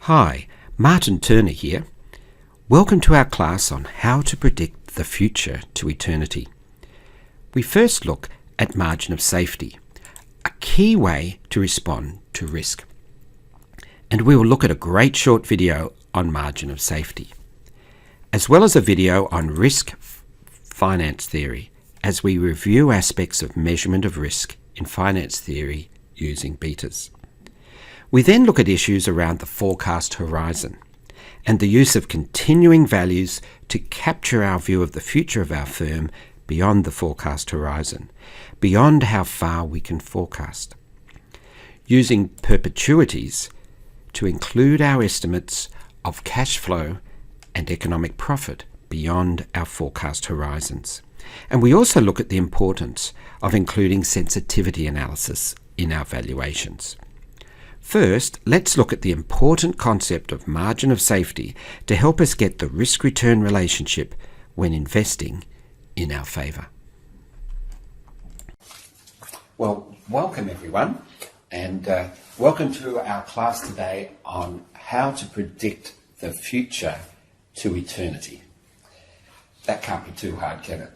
Hi, Martin Turner here. Welcome to our class on how to predict the future to eternity. We first look at margin of safety, a key way to respond to risk. And we will look at a great short video on margin of safety, as well as a video on risk finance theory, as we review aspects of measurement of risk in finance theory using betas. We then look at issues around the forecast horizon and the use of continuing values to capture our view of the future of our firm beyond the forecast horizon, beyond how far we can forecast. Using perpetuities to include our estimates of cash flow and economic profit beyond our forecast horizons. And we also look at the importance of including sensitivity analysis in our valuations. First, let's look at the important concept of margin of safety to help us get the risk-return relationship when investing in our favour. Well, welcome everyone, and welcome to our class today on how to predict the future to eternity. That can't be too hard, can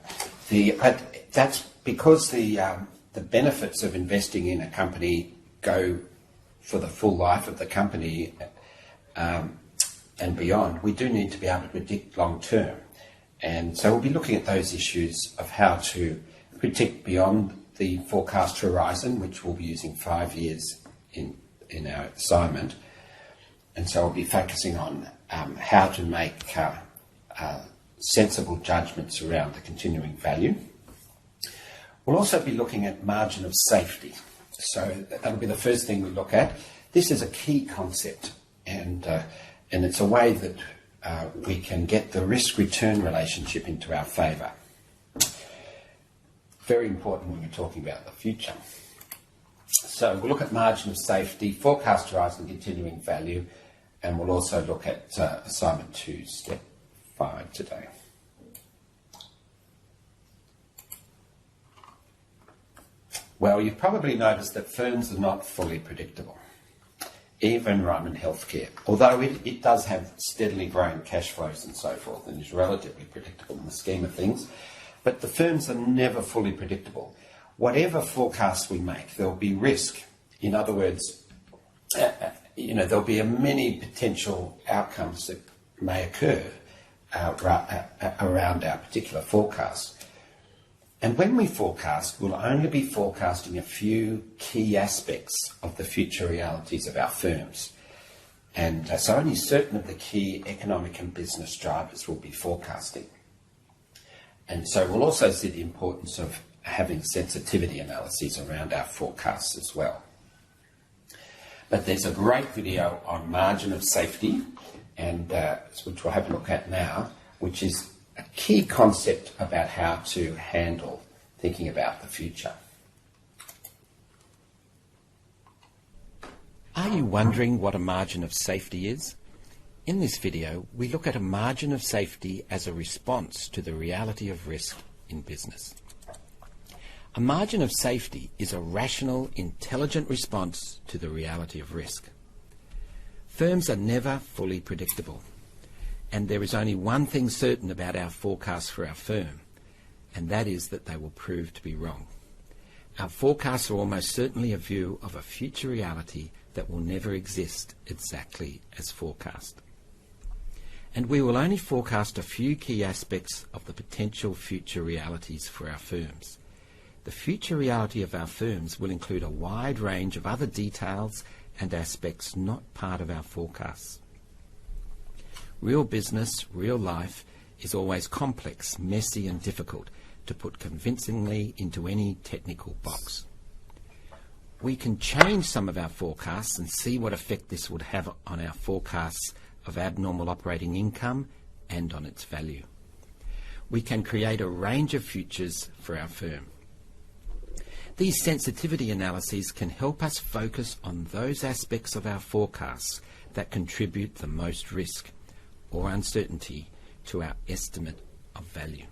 it? But that's because the benefits of investing in a company go for the full life of the company and beyond. We do need to be able to predict long term. And so we'll be looking at those issues of how to predict beyond the forecast horizon, which we'll be using 5 years in our assignment. And so we'll be focusing on how to make sensible judgments around the continuing value. We'll also be looking at margin of safety. So that'll be the first thing we look at. This is a key concept, and it's a way that we can get the risk-return relationship into our favour. Very important when we're talking about the future. So we'll look at margin of safety, forecast horizon, continuing value, and we'll also look at assignment 2, step 5 today. Well, you've probably noticed that firms are not fully predictable, even Ryman Healthcare, although it does have steadily growing cash flows and so forth and is relatively predictable in the scheme of things, but the firms are never fully predictable. Whatever forecasts we make, there'll be risk. In other words, there'll be many potential outcomes that may occur around our particular forecast. And when we forecast, we'll only be forecasting a few key aspects of the future realities of our firms. And so only certain of the key economic and business drivers will be forecasting. And so we'll also see the importance of having sensitivity analyses around our forecasts as well. But there's a great video on margin of safety, and which we'll have a look at now, which is a key concept about how to handle thinking about the future. Are you wondering what a margin of safety is? In this video, we look at a margin of safety as a response to the reality of risk in business. A margin of safety is a rational, intelligent response to the reality of risk. Firms are never fully predictable. And there is only one thing certain about our forecasts for our firm, and that is that they will prove to be wrong. Our forecasts are almost certainly a view of a future reality that will never exist exactly as forecast. And we will only forecast a few key aspects of the potential future realities for our firms. The future reality of our firms will include a wide range of other details and aspects not part of our forecasts. Real business, real life, is always complex, messy and difficult to put convincingly into any technical box. We can change some of our forecasts and see what effect this would have on our forecasts of abnormal operating income and on its value. We can create a range of futures for our firm. These sensitivity analyses can help us focus on those aspects of our forecasts that contribute the most risk or uncertainty to our estimate of value.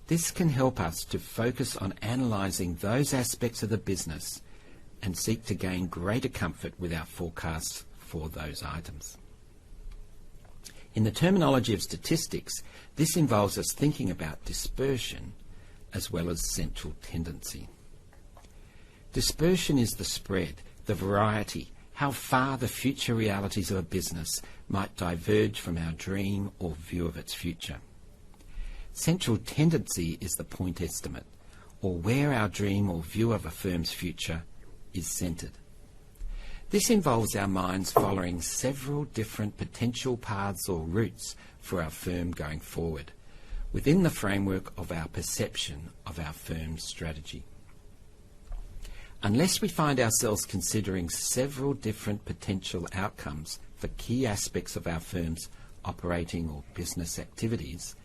This can help us to focus on analysing those aspects of the business and seek to gain greater comfort with our forecasts for those items. In the terminology of statistics, this involves us thinking about dispersion as well as central tendency. Dispersion is the spread, the variety, how far the future realities of a business might diverge from our dream or view of its future. Central tendency is the point estimate, or where our dream or view of a firm's future is centred. This involves our minds following several different potential paths or routes for our firm going forward, within the framework of our perception of our firm's strategy. Unless we find ourselves considering several different potential outcomes for key aspects of our firm's operating or business activities,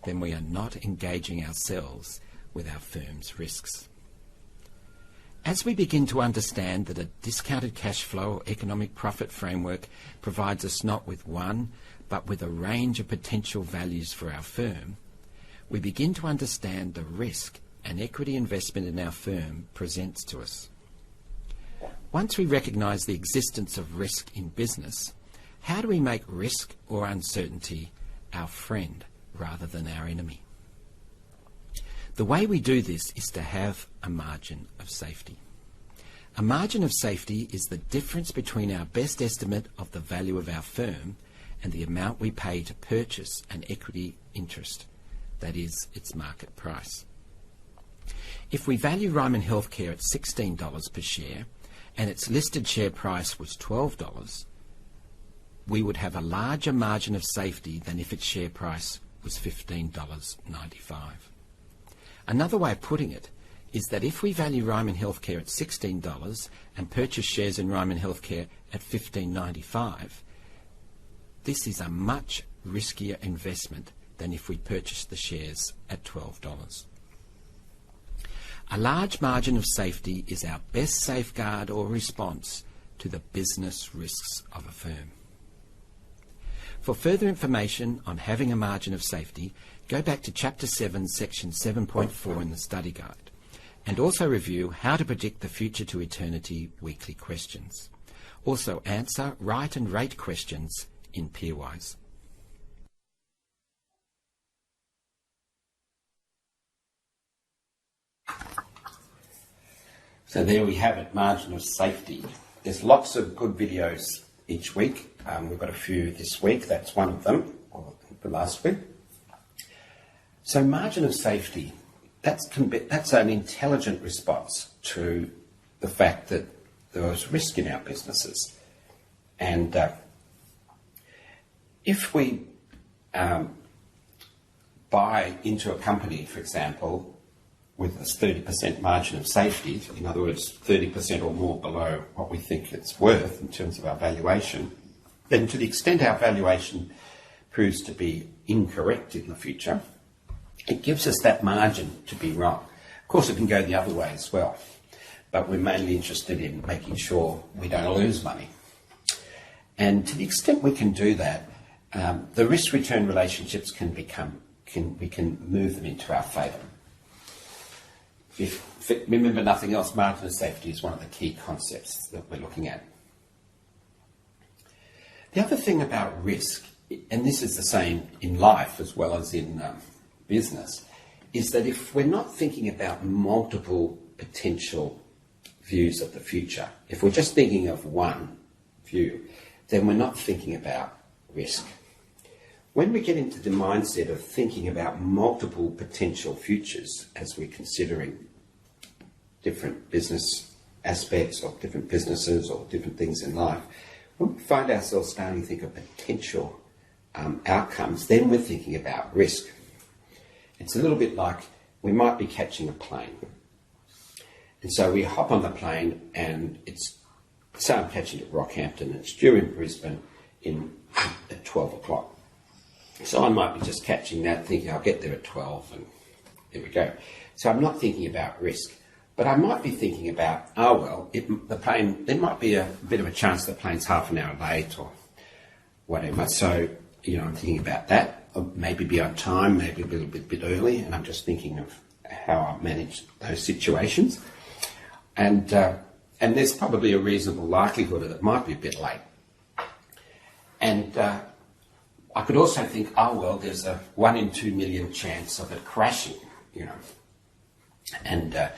then we are not engaging ourselves with our firm's risks. As we begin to understand that a discounted cash flow or economic profit framework provides us not with one, but with a range of potential values for our firm, we begin to understand the risk an equity investment in our firm presents to us. Once we recognise the existence of risk in business, how do we make risk or uncertainty our friend rather than our enemy? The way we do this is to have a margin of safety. A margin of safety is the difference between our best estimate of the value of our firm and the amount we pay to purchase an equity interest, that is, its market price. If we value Ryman Healthcare at $16 per share and its listed share price was $12, we would have a larger margin of safety than if its share price was $15.95. Another way of putting it is that if we value Ryman Healthcare at $16 and purchase shares in Ryman Healthcare at $15.95, this is a much riskier investment than if we purchased the shares at $12. A large margin of safety is our best safeguard or response to the business risks of a firm. For further information on having a margin of safety, go back to Chapter 7, Section 7.4 in the study guide, and also review How to Predict the Future to Eternity weekly questions. Also answer, write and rate questions in Peerwise. So there we have it, margin of safety. There's lots of good videos each week. We've got a few this week. That's one of them, or the last week. So margin of safety, that's an intelligent response to the fact that there was risk in our businesses. And if we buy into a company, for example, with a 30% margin of safety, in other words, 30% or more below what we think it's worth in terms of our valuation, then to the extent our valuation proves to be incorrect in the future, it gives us that margin to be wrong. Of course, it can go the other way as well, but we're mainly interested in making sure we don't lose money. And to the extent we can do that, the risk-return relationships we can move them into our favour. If remember nothing else, margin of safety is one of the key concepts that we're looking at. The other thing about risk, and this is the same in life as well as in business, is that if we're not thinking about multiple potential views of the future, if we're just thinking of one view, then we're not thinking about risk. When we get into the mindset of thinking about multiple potential futures as we're considering different business aspects of different businesses or different things in life, when we find ourselves starting to think of potential outcomes, then we're thinking about risk. It's a little bit like we might be catching a plane. And so we hop on the plane and say I'm catching at Rockhampton and it's due in Brisbane at 12 o'clock. So I might be just catching that, thinking I'll get there at 12 and there we go. So I'm not thinking about risk. But I might be thinking about, there might be a bit of a chance the plane's half an hour late or whatever. So, I'm thinking about that. Or maybe be on time, maybe a little bit early, and I'm just thinking of how I manage those situations. And there's probably a reasonable likelihood that it might be a bit late. And I could also think, oh well, there's a 1 in 2 million chance of it crashing, you know, and a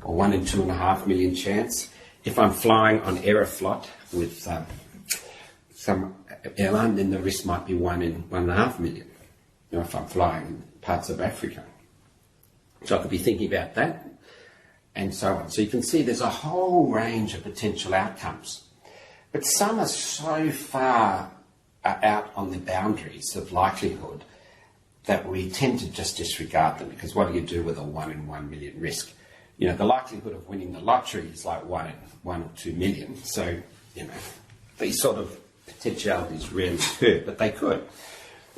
1 in 2.5 million chance. If I'm flying on Aeroflot with some airline, then the risk might be 1 in 1.5 million, you know, if I'm flying in parts of Africa. So I could be thinking about that, and so on. So you can see there's a whole range of potential outcomes. But some are so far out on the boundaries of likelihood that we tend to just disregard them, because what do you do with a 1 in 1 million risk? You know, the likelihood of winning the lottery is like 1 in 1 or 2 million. So, you know, these sort of potentialities rarely occur, but they could.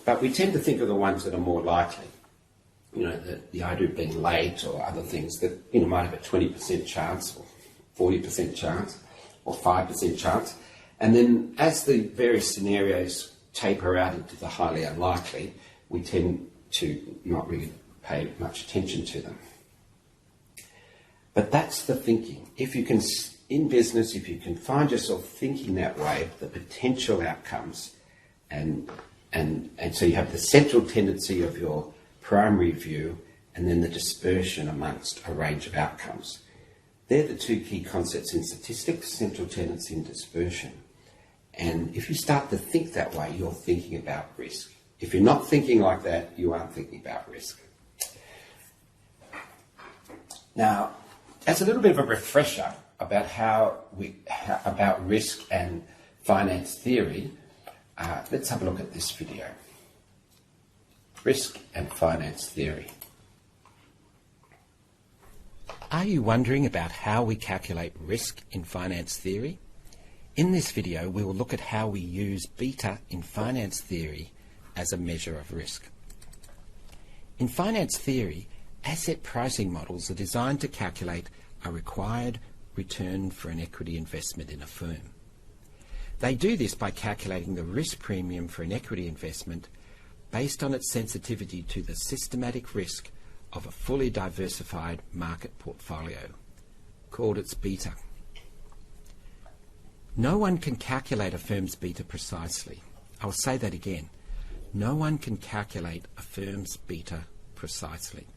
But we tend to think of the ones that are more likely. You know, the idea of being late or other things that, you know, might have a 20% chance or 40% chance or 5% chance. And then as the various scenarios taper out into the highly unlikely, we tend to not really pay much attention to them. But that's the thinking. If you can, in business, if you can find yourself thinking that way, the potential outcomes, and so you have the central tendency of your primary view and then the dispersion amongst a range of outcomes. They're the two key concepts in statistics, central tendency and dispersion. And if you start to think that way, you're thinking about risk. If you're not thinking like that, you aren't thinking about risk. Now, as a little bit of a refresher about about risk and finance theory, let's have a look at this video. Risk and finance theory. Are you wondering about how we calculate risk in finance theory? In this video, we will look at how we use beta in finance theory as a measure of risk. In finance theory, asset pricing models are designed to calculate a required return for an equity investment in a firm. They do this by calculating the risk premium for an equity investment based on its sensitivity to the systematic risk of a fully diversified market portfolio, called its beta. No one can calculate a firm's beta precisely. I'll say that again. No one can calculate a firm's beta precisely.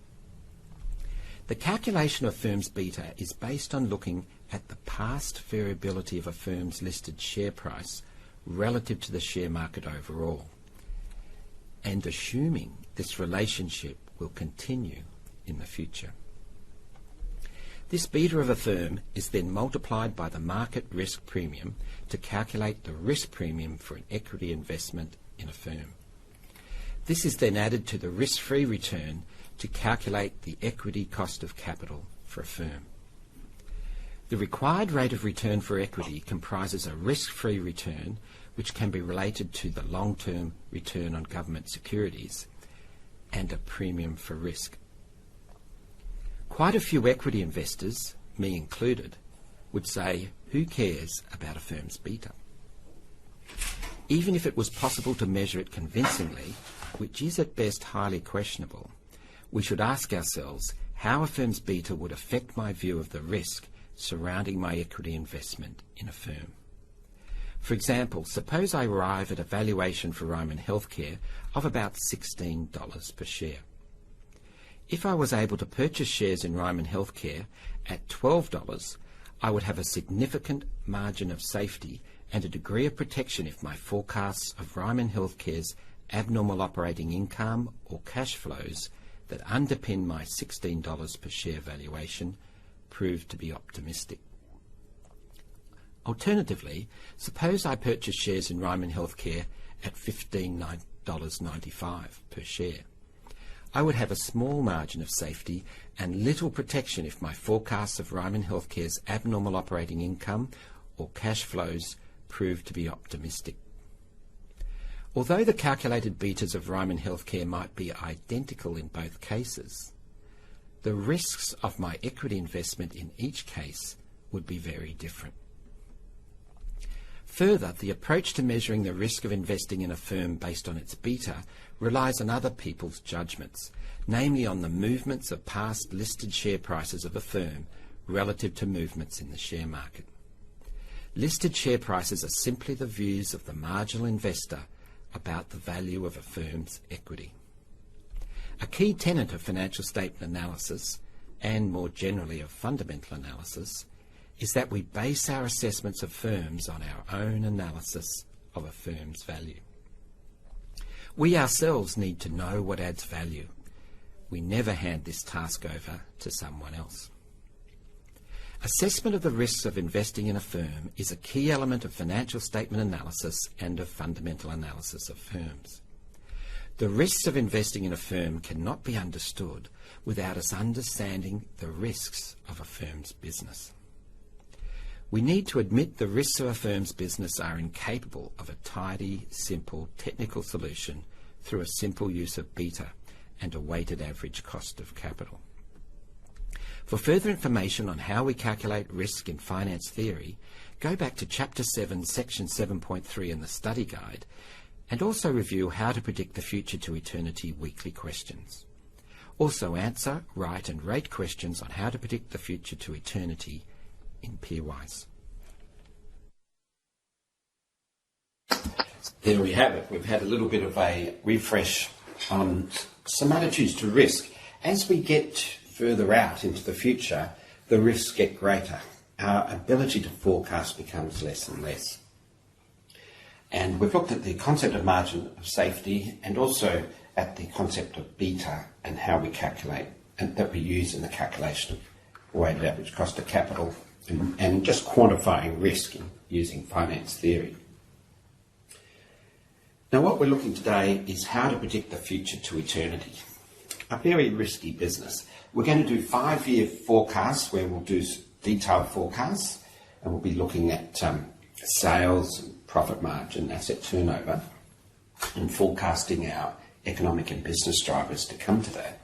The calculation of a firm's beta is based on looking at the past variability of a firm's listed share price relative to the share market overall, and assuming this relationship will continue in the future. This beta of a firm is then multiplied by the market risk premium to calculate the risk premium for an equity investment in a firm. This is then added to the risk-free return to calculate the equity cost of capital for a firm. The required rate of return for equity comprises a risk-free return, which can be related to the long-term return on government securities, and a premium for risk. Quite a few equity investors, me included, would say, who cares about a firm's beta? Even if it was possible to measure it convincingly, which is at best highly questionable, we should ask ourselves how a firm's beta would affect my view of the risk surrounding my equity investment in a firm. For example, suppose I arrive at a valuation for Ryman Healthcare of about $16 per share. If I was able to purchase shares in Ryman Healthcare at $12, I would have a significant margin of safety and a degree of protection if my forecasts of Ryman Healthcare's abnormal operating income or cash flows that underpin my $16 per share valuation prove to be optimistic. Alternatively, suppose I purchase shares in Ryman Healthcare at $15.95 per share. I would have a small margin of safety and little protection if my forecasts of Ryman Healthcare's abnormal operating income or cash flows prove to be optimistic. Although the calculated betas of Ryman Healthcare might be identical in both cases, the risks of my equity investment in each case would be very different. Further, the approach to measuring the risk of investing in a firm based on its beta relies on other people's judgments, namely on the movements of past listed share prices of a firm relative to movements in the share market. Listed share prices are simply the views of the marginal investor about the value of a firm's equity. A key tenet of financial statement analysis, and more generally of fundamental analysis, is that we base our assessments of firms on our own analysis of a firm's value. We ourselves need to know what adds value. We never hand this task over to someone else. Assessment of the risks of investing in a firm is a key element of financial statement analysis and of fundamental analysis of firms. The risks of investing in a firm cannot be understood without us understanding the risks of a firm's business. We need to admit the risks of a firm's business are incapable of a tidy, simple, technical solution through a simple use of beta and a weighted average cost of capital. For further information on how we calculate risk in finance theory, go back to Chapter 7, Section 7.3 in the study guide, and also review How to Predict the Future to Eternity weekly questions. Also answer, write and rate questions on how to predict the future to eternity in Peerwise. There we have it. We've had a little bit of a refresh on some attitudes to risk. As we get further out into the future, the risks get greater. Our ability to forecast becomes less and less. And we've looked at the concept of margin of safety and also at the concept of beta and how we calculate, and that we use in the calculation of weighted average cost of capital and just quantifying risk using finance theory. Now what we're looking today is how to predict the future to eternity. A very risky business. We're going to do 5-year forecasts where we'll do detailed forecasts, and we'll be looking at sales, profit margin, asset turnover, and forecasting our economic and business drivers to come to that.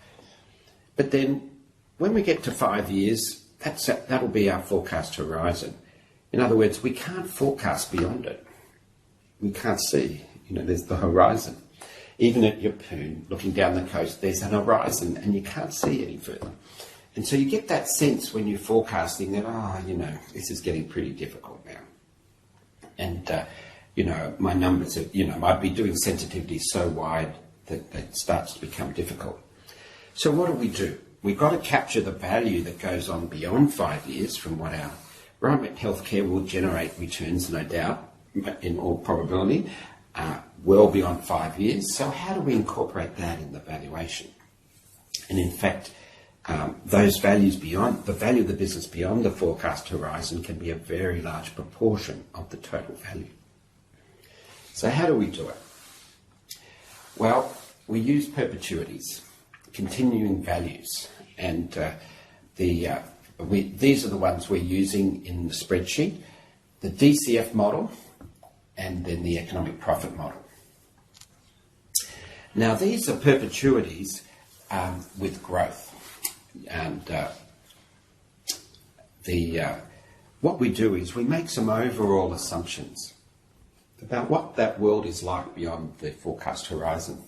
But then when we get to 5 years, that'll be our forecast horizon. In other words, we can't forecast beyond it. We can't see. There's the horizon. Even at Yeppoon, looking down the coast, there's an horizon and you can't see any further. And so you get that sense when you're forecasting that, this is getting pretty difficult now. And, my numbers are, I'd be doing sensitivities so wide that it starts to become difficult. So what do? We've got to capture the value that goes on beyond 5 years from what our environment healthcare will generate returns, no doubt, in all probability, well beyond 5 years. So how do we incorporate that in the valuation? And in fact, those values beyond, the value of the business beyond the forecast horizon can be a very large proportion of the total value. So how do we do it? Well, we use perpetuities, continuing values, and these are the ones we're using in the spreadsheet, the Dcf model, and then the economic profit model. Now these are perpetuities with growth, and what we do is we make some overall assumptions about what that world is like beyond the forecast horizon,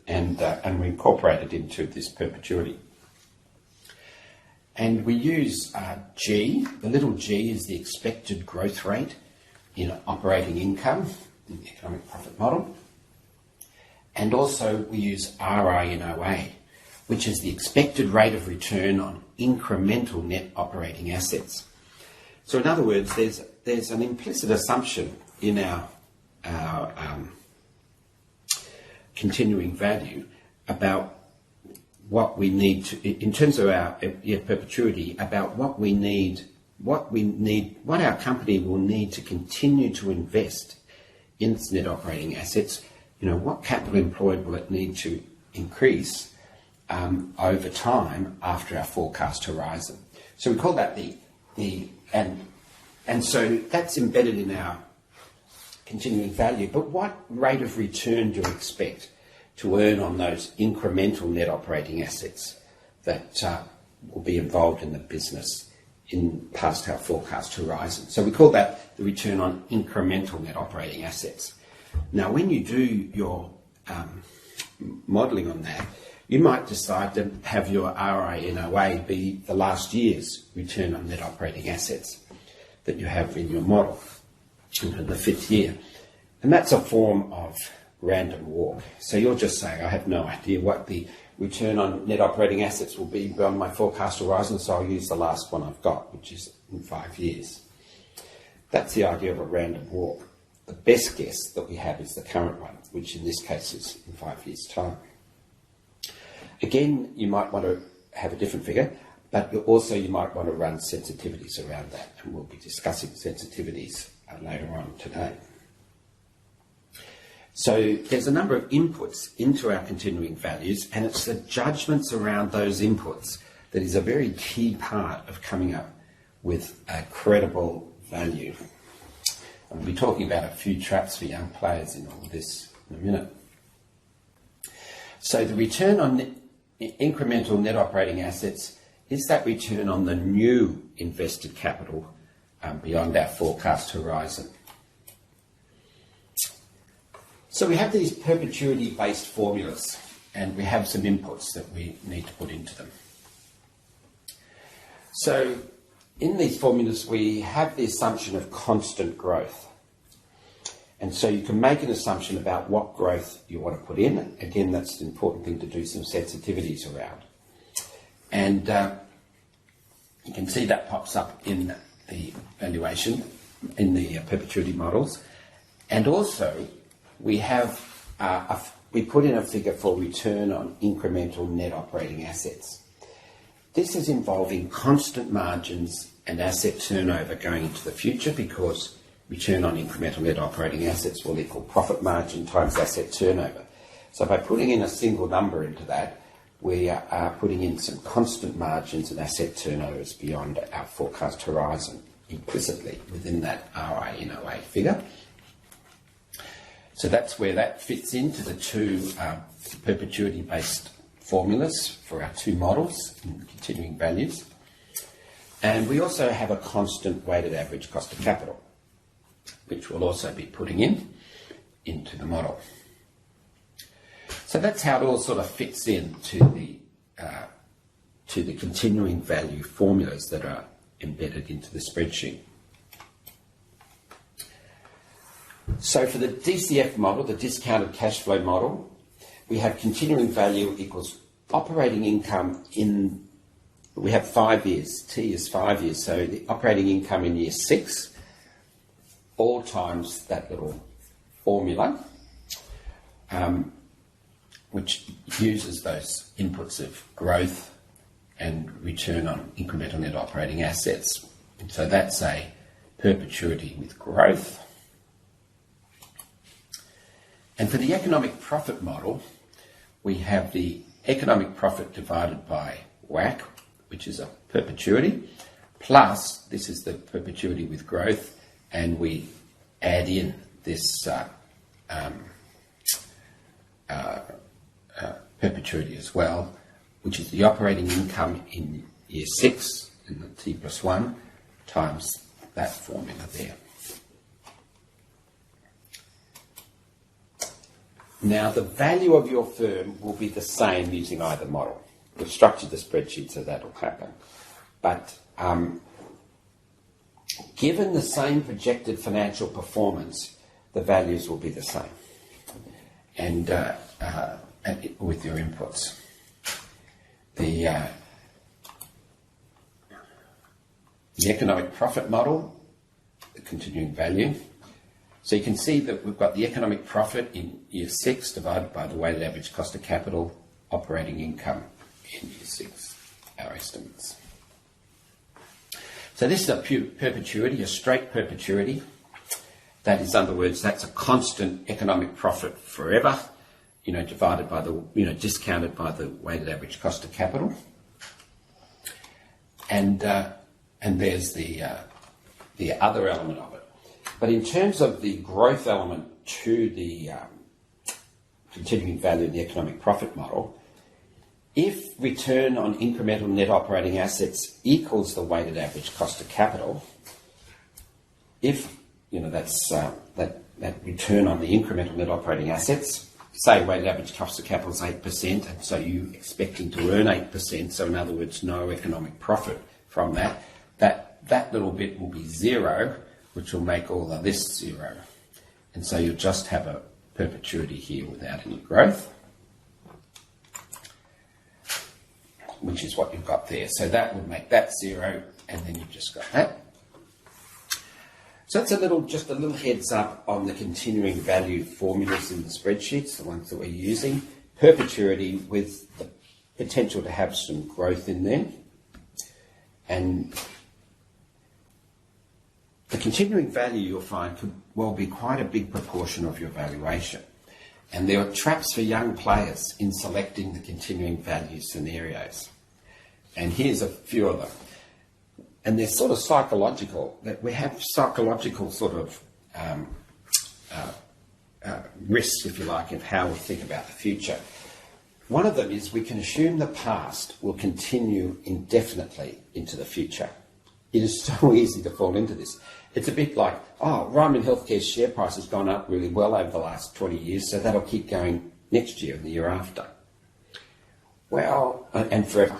and we incorporate it into this perpetuity. And we use G. The little g is the expected growth rate in operating income in the economic profit model. And also we use RINOA, which is the expected rate of return on incremental net operating assets. So in other words, there's an implicit assumption in our continuing value about what we need to, in terms of our perpetuity, about what our company will need to continue to invest in its net operating assets. What capital employed will it need to increase over time after our forecast horizon? So we call that and so that's embedded in our continuing value. But what rate of return do we expect to earn on those incremental net operating assets that will be involved in the business in past our forecast horizon? So we call that the return on incremental net operating assets. Now, when you do your modelling on that, you might decide to have your RINOA be the last year's return on net operating assets. that you have in your model, the 5th year. And that's a form of random walk. So you're just saying, I have no idea what the return on net operating assets will be beyond my forecast horizon, so I'll use the last one I've got, which is in 5 years. That's the idea of a random walk. The best guess that we have is the current one, which in this case is in 5 years' time. Again, you might want to have a different figure, but you might want to run sensitivities around that, and we'll be discussing sensitivities later on today. So there's a number of inputs into our continuing values, and it's the judgments around those inputs that is a very key part of coming up with a credible value. I'll be talking about a few traps for young players in all of this in a minute. So the return on incremental net operating assets is that return on the new invested capital beyond our forecast horizon. So we have these perpetuity-based formulas, and we have some inputs that we need to put into them. So in these formulas, we have the assumption of constant growth. And so you can make an assumption about what growth you want to put in. Again, that's the important thing to do some sensitivities around. And you can see that pops up in the valuation, in the perpetuity models. And also, we have we put in a figure for return on incremental net operating assets. This is involving constant margins and asset turnover going into the future, because return on incremental net operating assets will equal profit margin times asset turnover. So by putting in a single number into that, we are putting in some constant margins and asset turnovers beyond our forecast horizon implicitly within that RI in OA figure. So that's where that fits into the two perpetuity-based formulas for our two models in continuing values. And we also have a constant weighted average cost of capital, which we'll also be putting into the model. So that's how it all sort of fits into the continuing value formulas that are embedded into the spreadsheet. So for the DCF model, the discounted cash flow model, we have continuing value equals operating income in, we have 5 years, T is 5 years, so the operating income in year 6, all times that little formula, which uses those inputs of growth and return on incremental net operating assets. And so that's a perpetuity with growth. And for the economic profit model, we have the economic profit divided by WACC, which is a perpetuity, plus this is the perpetuity with growth, and we add in this perpetuity as well, which is the operating income in year 6, in the T plus 1, times that formula there. Now, the value of your firm will be the same using either model. We've structured the spreadsheet so that will happen. But given the same projected financial performance, the values will be the same, and with your inputs. The economic profit model, the continuing value. So you can see that we've got the economic profit in year 6 divided by the weighted average cost of capital, operating income in year 6, our estimates. So this is a perpetuity, a straight perpetuity. That is, in other words, that's a constant economic profit forever, divided by the, discounted by the weighted average cost of capital. And there's the other element of it. But in terms of the growth element to the continuing value of the economic profit model, if return on incremental net operating assets equals the weighted average cost of capital, if that's that return on the incremental net operating assets, say weighted average cost of capital is 8%, and so you're expecting to earn 8%, so in other words, no economic profit from that, that that little bit will be 0, which will make all of this 0. And so you'll just have a perpetuity here without any growth, which is what you've got there. So that would make that 0, and then you've just got that. So that's just a little heads up on the continuing value formulas in the spreadsheets, the ones that we're using. Perpetuity with the potential to have some growth in there. And the continuing value, you'll find, could well be quite a big proportion of your valuation. And there are traps for young players in selecting the continuing value scenarios. And here's a few of them. And they're sort of psychological, that we have psychological sort of risks, if you like, of how we think about the future. One of them is we can assume the past will continue indefinitely into the future. It is so easy to fall into this. It's a bit like, Ryman Healthcare's share price has gone up really well over the last 20 years, so that'll keep going next year and the year after. Well, and forever.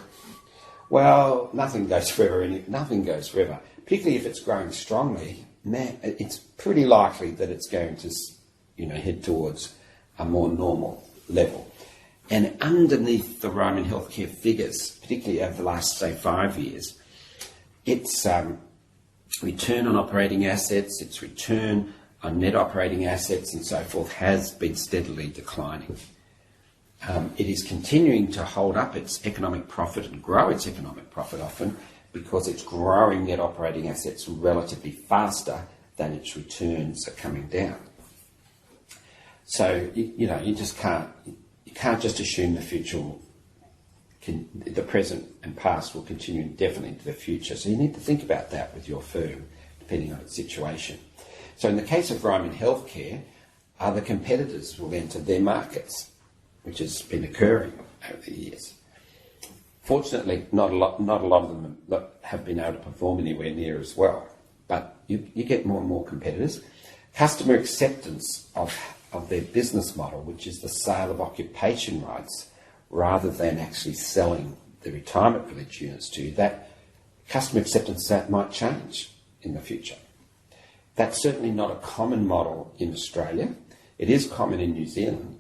Well, nothing goes forever, particularly if it's growing strongly. It's pretty likely that it's going to, head towards a more normal level. And underneath the Ryman Healthcare figures, particularly over the last, say, 5 years, its return on operating assets, its return on net operating assets and so forth has been steadily declining. It is continuing to hold up its economic profit and grow its economic profit often because it's growing net operating assets relatively faster than its returns are coming down. So, you can't just assume the present and past will continue indefinitely into the future. So you need to think about that with your firm, depending on its situation. So in the case of Ryman Healthcare, other competitors will enter their markets, which has been occurring over the years. Fortunately, not a lot of them have been able to perform anywhere near as well. But you get more and more competitors. Customer acceptance of their business model, which is the sale of occupation rights, rather than actually selling the retirement village units to you, that customer acceptance that might change in the future. That's certainly not a common model in Australia. It is common in New Zealand.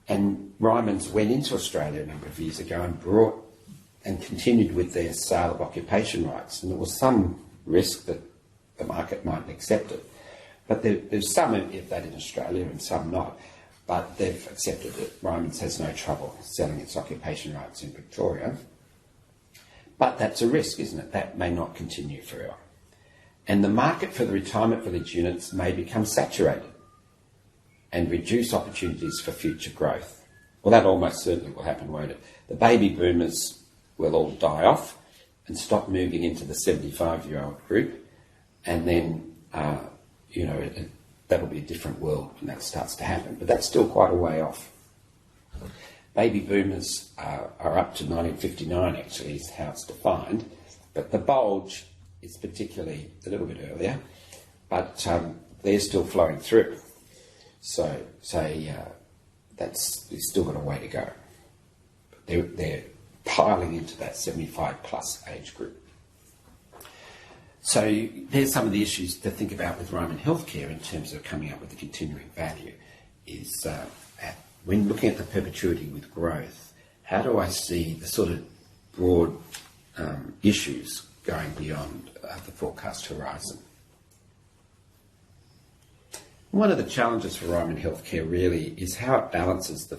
And Ryman's went into Australia a number of years ago and brought and continued with their sale of occupation rights. And there was some risk that the market mightn't accept it. But there's some of that in Australia and some not. But they've accepted it. Ryman's has no trouble selling its occupation rights in Victoria. But that's a risk, isn't it? That may not continue forever. And the market for the retirement village units may become saturated and reduce opportunities for future growth. Well, that almost certainly will happen, won't it? The baby boomers will all die off and stop moving into the 75-year-old group, and then, that'll be a different world when that starts to happen. But that's still quite a way off. Baby boomers are up to 1959, actually, is how it's defined. But the bulge is particularly a little bit earlier, but they're still flowing through. So that's still got a way to go. They're piling into that 75 plus age group. So there's some of the issues to think about with Ryman Healthcare in terms of coming up with the continuing value is when looking at the perpetuity with growth, how do I see the sort of broad issues going beyond the forecast horizon? One of the challenges for Ryman Healthcare really is how it balances the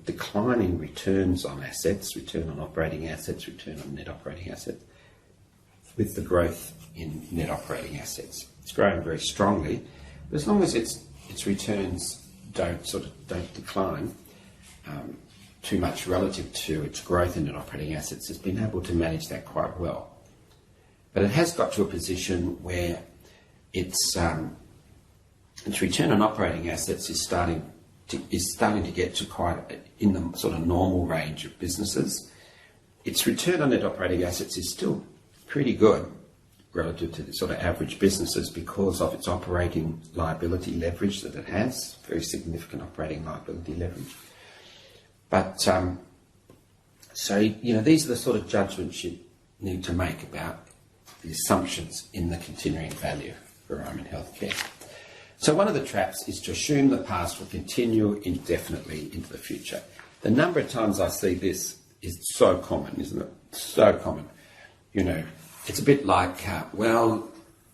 declining returns on assets, return on operating assets, return on net operating assets, with the growth in net operating assets. It's growing very strongly, but as long as its returns don't decline too much relative to its growth in net operating assets, it's been able to manage that quite well. But it has got to a position where its return on operating assets is starting to get to quite in the sort of normal range of businesses. Its return on net operating assets is still pretty good relative to the sort of average businesses because of its operating liability leverage that it has, very significant operating liability leverage. But these are the sort of judgments you need to make about assumptions in the continuing value for Ryman Healthcare. So one of the traps is to assume the past will continue indefinitely into the future. The number of times I see this is so common, isn't it? So common. You know, it's a bit like, well,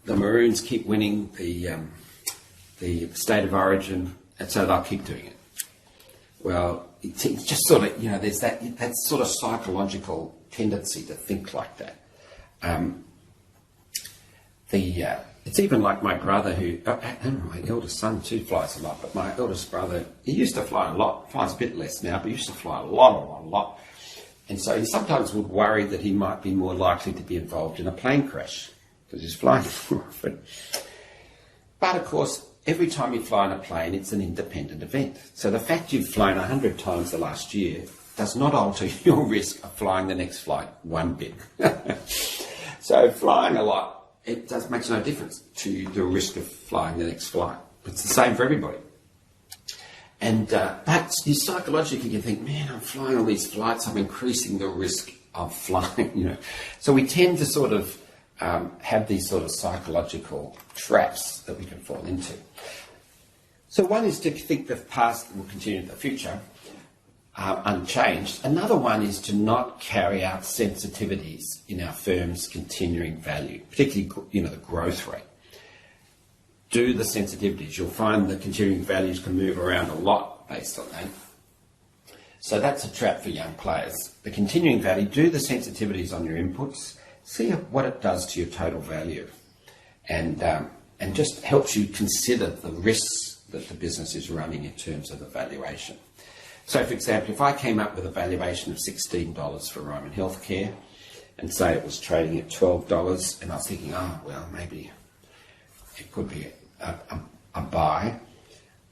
the Maroons keep winning the state of origin, and so they'll keep doing it. Well, it's just sort of, you know, there's that sort of psychological tendency to think like that. It's even like my brother and my eldest son too flies a lot, but my eldest brother, he used to fly a lot, flies a bit less now, but he used to fly a lot. And so he sometimes would worry that he might be more likely to be involved in a plane crash because he's flying more often. But of course, every time you fly in a plane, it's an independent event. So the fact you've flown 100 times the last year does not alter your risk of flying the next flight one bit. So flying a lot, makes no difference to the risk of flying the next flight. It's the same for everybody. And but you psychologically can think, man, I'm flying all these flights, I'm increasing the risk of flying, you know. So we tend to sort of have these sort of psychological traps that we can fall into. So one is to think the past will continue in the future unchanged. Another one is to not carry out sensitivities in our firm's continuing value, particularly, you know, the growth rate. Do the sensitivities. You'll find the continuing values can move around a lot based on that. So that's a trap for young players. The continuing value, do the sensitivities on your inputs, see what it does to your total value, and just helps you consider the risks that the business is running in terms of the valuation. So, for example, if I came up with a valuation of $16 for Ryman Healthcare and say it was trading at $12 and I was thinking, oh, well, maybe it could be a buy,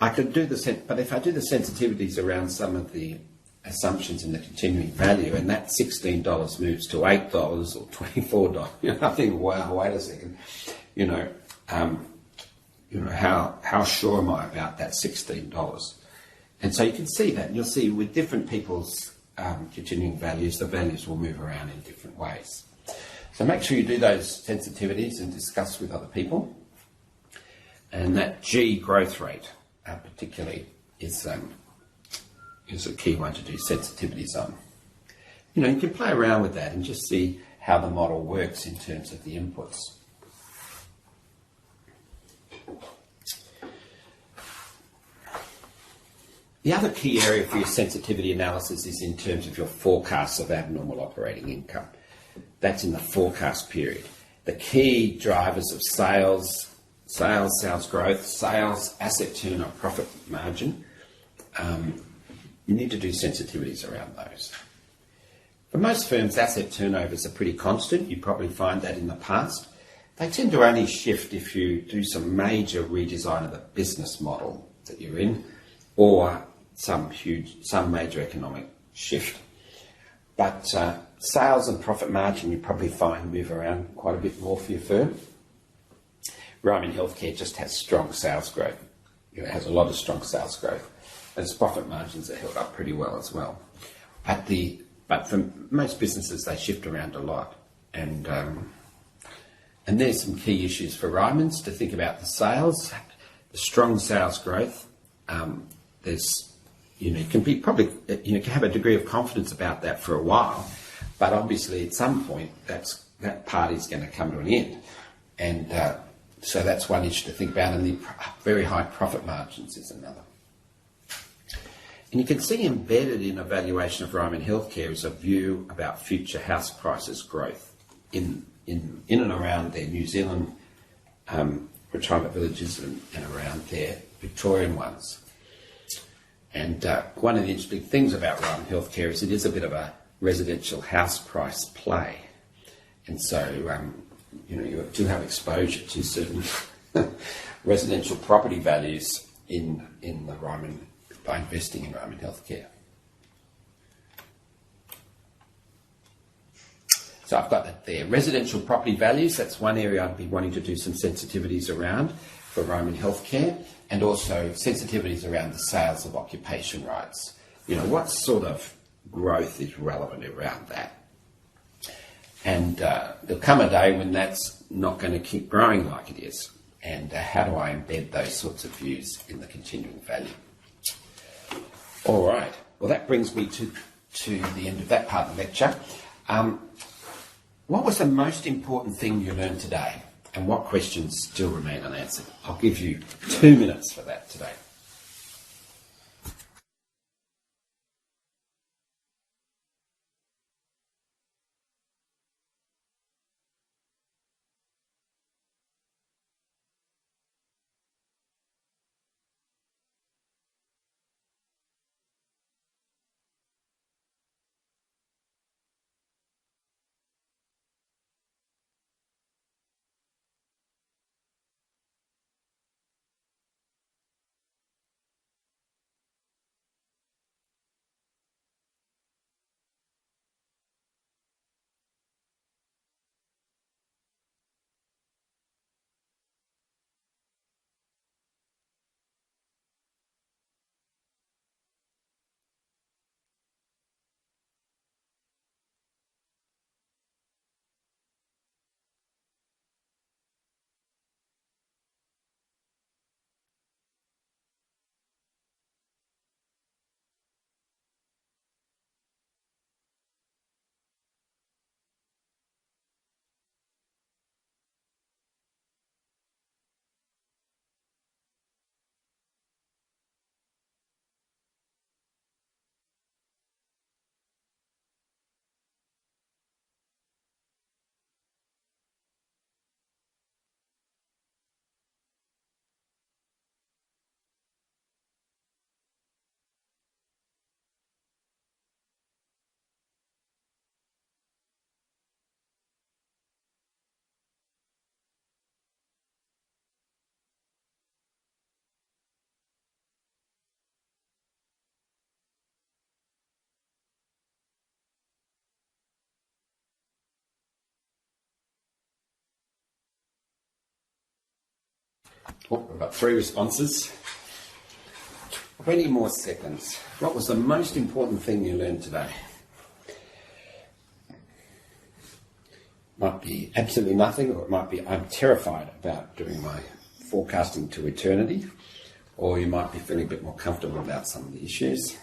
I could do but if I do the sensitivities around some of the assumptions in the continuing value and that $16 moves to $8 or $24, you know, I think, wow, wait a second, you know, how sure am I about that $16? And so you can see that, and you'll see with different people's continuing values, the values will move around in different ways. So make sure you do those sensitivities and discuss with other people. And that G growth rate, particularly, is a key one to do sensitivities on. You know, you can play around with that and just see how the model works in terms of the inputs. The other key area for your sensitivity analysis is in terms of your forecasts of abnormal operating income. That's in the forecast period. The key drivers of sales growth, sales, asset turn or profit margin, you need to do sensitivities around those. For most firms, asset turnovers are pretty constant. You probably find that in the past. They tend to only shift if you do some major redesign of the business model that you're in, or some major economic shift. But sales and profit margin you probably find move around quite a bit more for your firm. Ryman Healthcare just has strong sales growth. You know, it has a lot of strong sales growth. And its profit margins are held up pretty well as well. But for most businesses, they shift around a lot. And there's some key issues for Ryman's to think about the sales, the strong sales growth. You can have a degree of confidence about that for a while, but obviously at some point that party's going to come to an end, and so that's one issue to think about. And the very high profit margins is another. And you can see embedded in a valuation of Ryman Healthcare is a view about future house prices growth in and around their New Zealand retirement villages and around their Victorian ones. And one of the interesting things about Ryman Healthcare is it is a bit of a residential house price play. And so, you do have exposure to certain residential property values in the Ryman, by investing in Ryman Healthcare. So I've got that there. Residential property values, that's one area I'd be wanting to do some sensitivities around for Ryman Healthcare, and also sensitivities around the sales of occupation rights. You know, what sort of growth is relevant around that? And there'll come a day when that's not going to keep growing like it is. And how do I embed those sorts of views in the continuing value? All right. Well, that brings me to the end of that part of the lecture. What was the most important thing you learned today? And what questions still remain unanswered? I'll give you 2 minutes for that today. Oh, we've got 3 responses. 20 more seconds. What was the most important thing you learned today? Might be absolutely nothing, or it might be I'm terrified about doing my forecasting to eternity, or you might be feeling a bit more comfortable about some of the issues.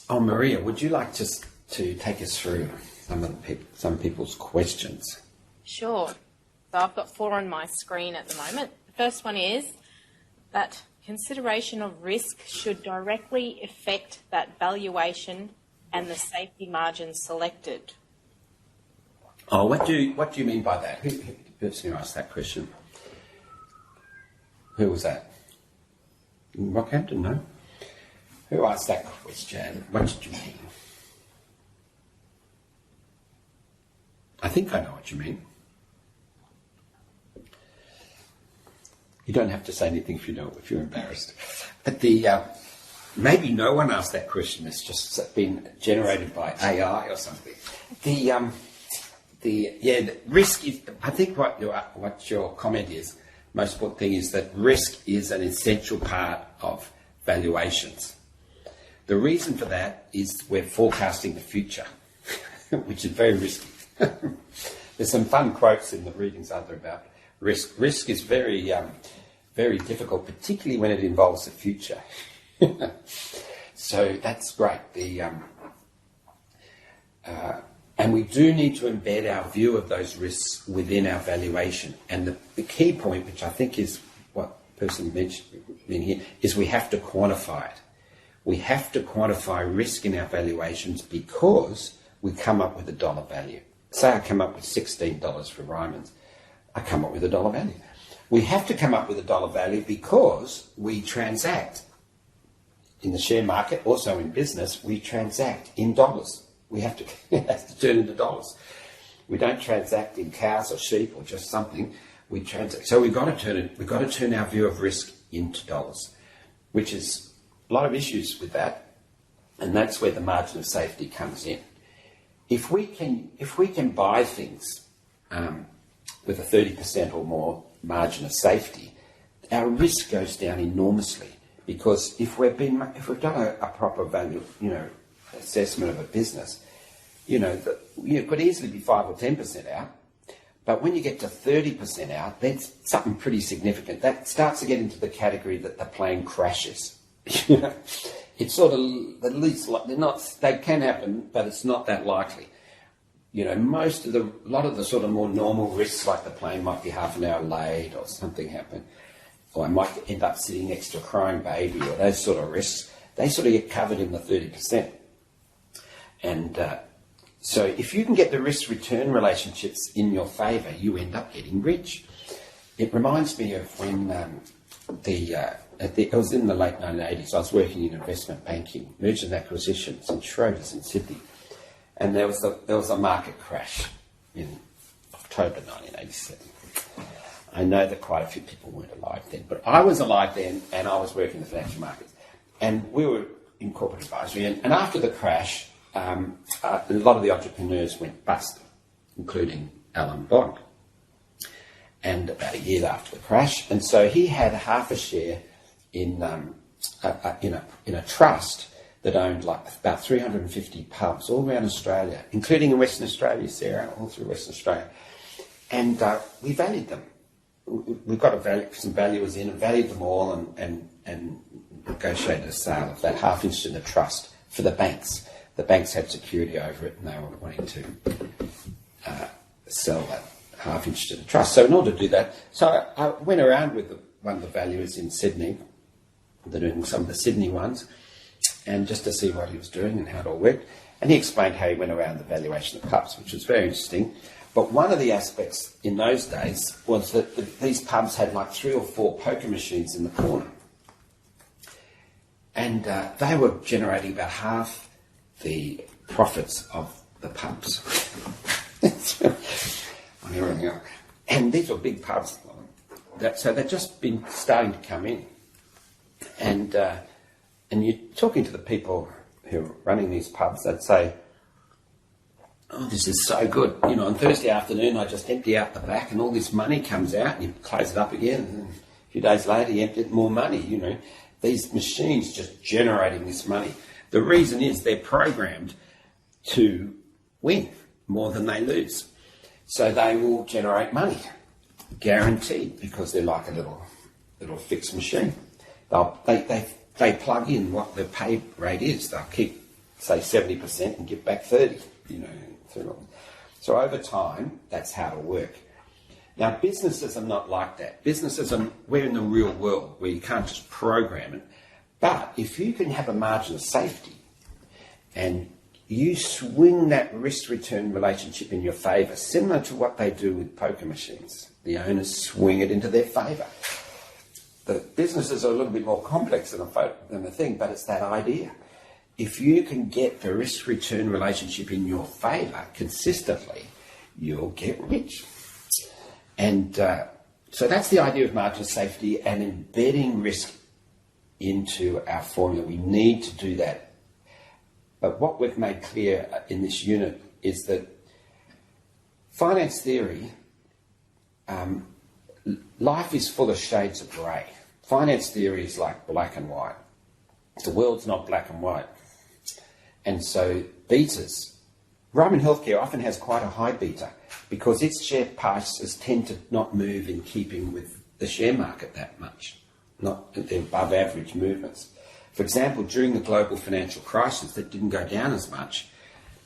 Oh, Maria, would you like to take us through some people's questions? Sure. So I've got 4 on my screen at the moment. The first one is that consideration of risk should directly affect that valuation and the safety margin selected. Oh, what do you mean by that? Who person who asked that question? Who was that? Rockhampton, no? Who asked that question? What did you mean? I think I know what you mean. You don't have to say anything if you're embarrassed. But maybe no one asked that question. It's just been generated by AI or something. The risk is. I think what your comment is, most important thing is that risk is an essential part of valuations. The reason for that is we're forecasting the future, which is very risky. There's some fun quotes in the readings, aren't there, about risk. Risk is very, very difficult, particularly when it involves the future. So that's great. And we do need to embed our view of those risks within our valuation. And the key point, which I think is what the person mentioned in here, is we have to quantify it. We have to quantify risk in our valuations because we come up with a dollar value. Say I come up with $16 for Ryman's. I come up with a dollar value. We have to come up with a dollar value because we transact in the share market, also in business, we transact in dollars. We have to, it has to turn into dollars. We don't transact in cows or sheep or just something. We transact. So we've got to turn our view of risk into dollars, which is a lot of issues with that, and that's where the margin of safety comes in. If we can buy things with a 30% or more margin of safety, our risk goes down enormously, because if we've done a proper value, assessment of a business, you could easily be 5 or 10% out. But when you get to 30% out, that's something pretty significant. That starts to get into the category that the plane crashes. It's sort of at least they can happen, but it's not that likely. A lot of the sort of more normal risks, like the plane might be half an hour late or something happen, or I might end up sitting next to a crying baby, or those sort of risks, they sort of get covered in the 30%. And so if you can get the risk-return relationships in your favour, you end up getting rich. It reminds me of when it was in the late 1980s, I was working in investment banking, mergers and acquisitions, and Schroders in Sydney. And there was a market crash in October 1987. I know that quite a few people weren't alive then, but I was alive then, and I was working in the financial markets. And we were in corporate advisory, and after the crash, a lot of the entrepreneurs went bust, including Alan Bond. And about a year after the crash, and so he had half a share in a trust that owned like about 350 pubs all around Australia, including in Western Australia, Sarah, all through Western Australia. And we valued them. We've got some valuers in and valued them all and negotiated a sale of that half interest in the trust for the banks. The banks had security over it, and they were wanting to sell that half interest in the trust. So in order to do that, I went around with one of the valuers in Sydney, they're doing some of the Sydney ones, and just to see what he was doing and how it all worked. And he explained how he went around the valuation of pubs, which was very interesting. But one of the aspects in those days was that these pubs had like 3 or 4 poker machines in the corner. And they were generating about half the profits of the pubs. On everything else. And these were big pubs. So they've just been starting to come in. And you're talking to the people who are running these pubs, they'd say, oh, this is so good. On Thursday afternoon, I just empty out the back and all this money comes out and you close it up again. And a few days later, you empty more money, These machines just generating this money. The reason is they're programmed to win more than they lose. So they will generate money, guaranteed, because they're like a little fixed machine. They plug in what the pay rate is. They'll keep, say, 70% and give back 30%, So over time, that's how it'll work. Now, businesses are not like that. We're in the real world where you can't just program it. But if you can have a margin of safety and you swing that risk-return relationship in your favour, similar to what they do with poker machines. The owners swing it into their favour. The businesses are a little bit more complex than a thing, but it's that idea. If you can get the risk-return relationship in your favour consistently, you'll get rich. And so that's the idea of margin of safety and embedding risk into our formula. We need to do that. But what we've made clear in this unit is that finance theory, life is full of shades of grey. Finance theory is like black and white. The world's not black and white. And so betas, Ryman Healthcare often has quite a high beta because its share prices tend to not move in keeping with the share market that much, not the above average movements. For example, during the global financial crisis, that didn't go down as much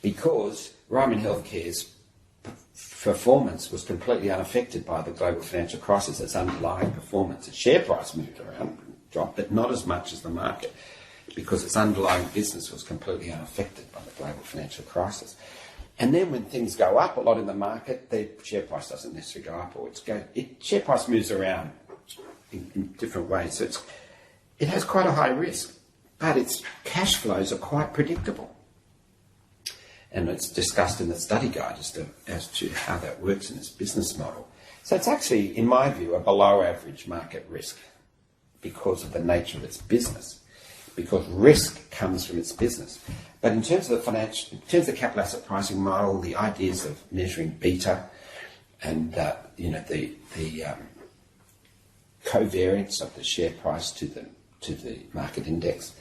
because Ryman Healthcare's performance was completely unaffected by the global financial crisis. Its underlying performance, its share price moved around, dropped, but not as much as the market because its underlying business was completely unaffected by the global financial crisis. And then when things go up a lot in the market, the share price doesn't necessarily go up, or share price moves around in different ways. So it has quite a high risk, but its cash flows are quite predictable. And it's discussed in the study guide as to how that works in its business model. So it's actually, in my view, a below average market risk because of the nature of its business, because risk comes from its business. But in terms of the capital asset pricing model, the ideas of measuring beta and the covariance of the share price to the market index,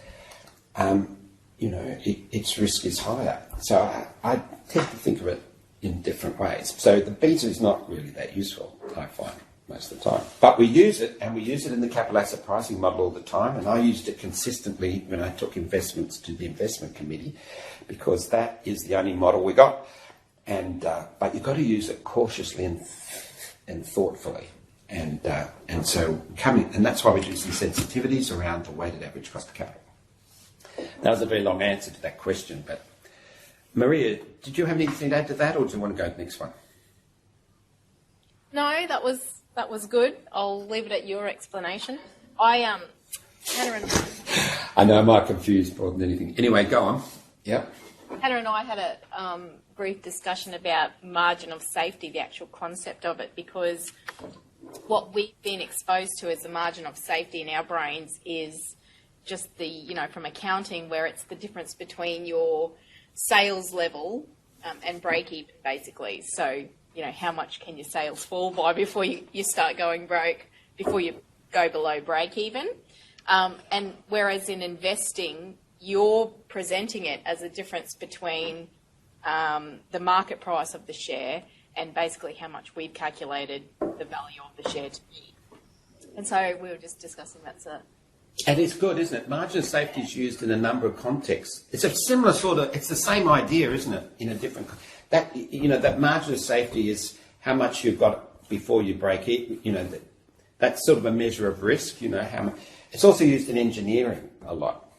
its risk is higher. So I tend to think of it in different ways. So the beta is not really that useful, I find, most of the time. But we use it, and we use it in the capital asset pricing model all the time, and I used it consistently when I took investments to the investment committee, because that is the only model we got. And but you've got to use it cautiously and thoughtfully. And so and that's why we do some sensitivities around the weighted average cost of capital. That was a very long answer to that question, but Maria, did you have anything to add to that, or do you want to go to the next one? No, that was good. I'll leave it at your explanation. Hannah and I know I might confuse more than anything. Anyway, go on. Yep. Hannah and I had a brief discussion about margin of safety, the actual concept of it, because what we've been exposed to as the margin of safety in our brains is just from accounting, where it's the difference between your sales level and break even, basically. So, how much can your sales fall by before you start going broke, before you go below break even? And whereas in investing, you're presenting it as a difference between the market price of the share and basically how much we've calculated the value of the share to be. And so we were just discussing that, sir. And it's good, isn't it? Margin of safety is used in a number of contexts. It's a similar it's the same idea, isn't it? In a different, that margin of safety is how much you've got before you break it. That's sort of a measure of risk. How much. It's also used in engineering a lot.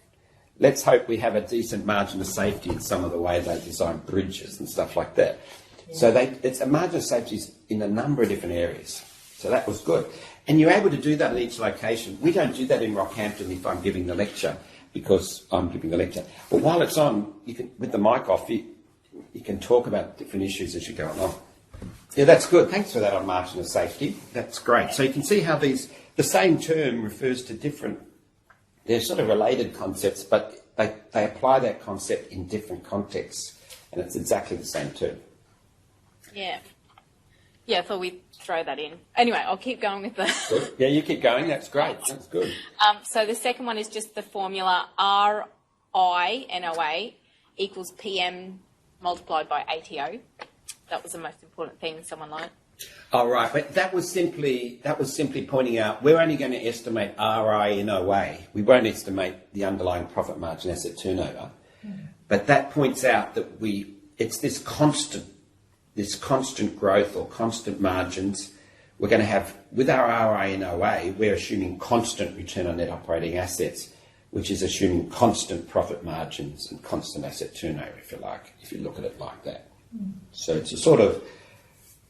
Let's hope we have a decent margin of safety in some of the way they design bridges and stuff like that. Yeah. So it's a margin of safety in a number of different areas. So that was good. And you're able to do that in each location. We don't do that in Rockhampton if I'm giving the lecture, because I'm giving the lecture. But while it's on, you can, with the mic off, you can talk about different issues as you go along. Yeah, that's good. Thanks for that on margin of safety. That's great. So you can see how the same term refers to different, they're sort of related concepts, but they apply that concept in different contexts, and it's exactly the same term. Yeah. Yeah, I thought we'd throw that in. Anyway, I'll keep going with the... Good. Yeah, you keep going. That's great. That's good. So the second one is just the formula RINOA equals PM multiplied by ATO. That was the most important thing someone learned. Oh, right. But that was simply pointing out we're only going to estimate RINOA. We won't estimate the underlying profit margin asset turnover. But that points out that it's this constant growth or constant margins we're going to have with our RINOA. We're assuming constant return on net operating assets, which is assuming constant profit margins and constant asset turnover, if you like, if you look at it like that. So it's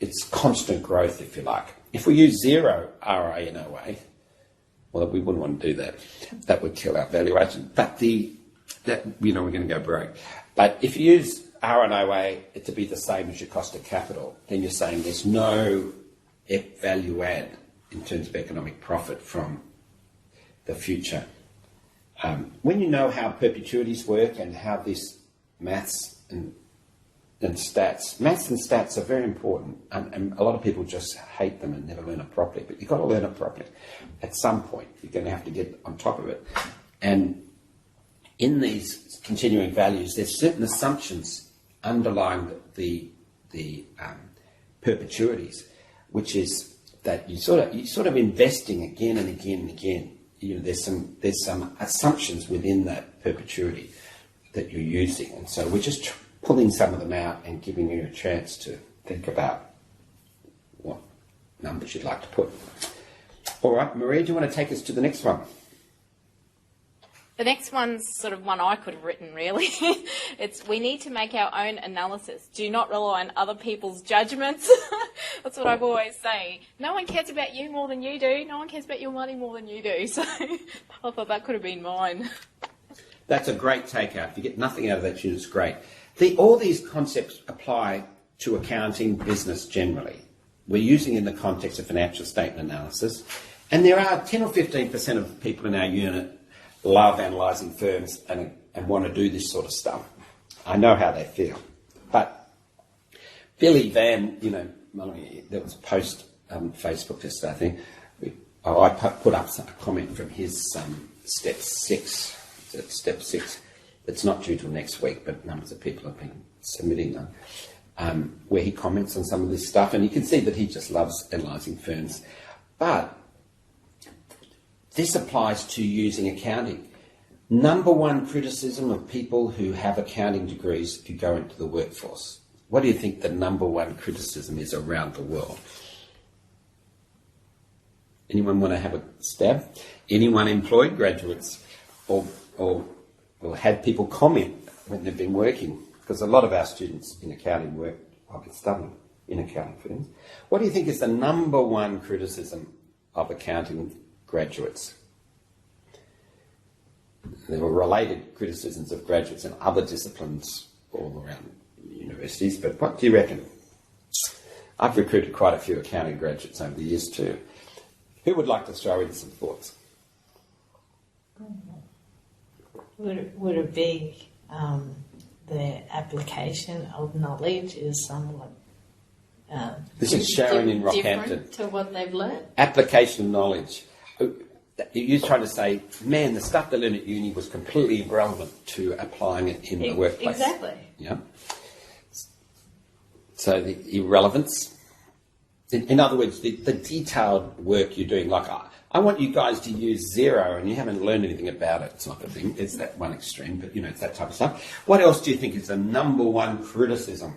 it's constant growth, if you like. If we use zero RINOA, well, we wouldn't want to do that. That would kill our valuation. But we're going to go broke. But if you use RINOA to be the same as your cost of capital, then you're saying there's no value add in terms of economic profit from the future. When you know how perpetuities work and how this maths and stats are very important, and a lot of people just hate them and never learn it properly, but you've got to learn it properly. At some point, you're going to have to get on top of it. And in these continuing values, there's certain assumptions underlying the perpetuities, which is that you're sort of investing again and again and again. There's some assumptions within that perpetuity that you're using, and so we're just pulling some of them out and giving you a chance to think about what numbers you'd like to put. All right, Maria, do you want to take us to the next one? The next one's sort of one I could have written, really. It's we need to make our own analysis. Do not rely on other people's judgments. That's what I've always say. No one cares about you more than you do. No one cares about your money more than you do. So I thought that could have been mine. That's a great takeout. If you get nothing out of that, it's great. All these concepts apply to accounting, business generally. We're using in the context of financial statement analysis. And there are 10 or 15% of people in our unit love analysing firms and want to do this sort of stuff. I know how they feel. But Billy Van, there was a post on Facebook yesterday, I think. I put up a comment from his step 6. It's not due till next week, but numbers of people have been submitting them, where he comments on some of this stuff, and you can see that he just loves analysing firms. But this applies to using accounting. Number one criticism of people who have accounting degrees who go into the workforce. What do you think the number one criticism is around the world? Anyone want to have a stab? Anyone employed graduates or had people comment when they've been working? Because a lot of our students in accounting work while they're studying in accounting firms. What do you think is the number one criticism of accounting graduates? There were related criticisms of graduates in other disciplines all around universities, but what do you reckon? I've recruited quite a few accounting graduates over the years too. Who would like to throw in some thoughts? Would it be the application of knowledge is somewhat this is Sharon in Rockhampton. different to what they've learned? Application of knowledge. You're trying to say, man, the stuff they learned at uni was completely irrelevant to applying it in the workplace. Exactly. Yeah. So the irrelevance. In other words, the detailed work you're doing, like I want you guys to use Xero and you haven't learned anything about it. It's not the thing. It's that one extreme, but it's that type of stuff. What else do you think is the number one criticism?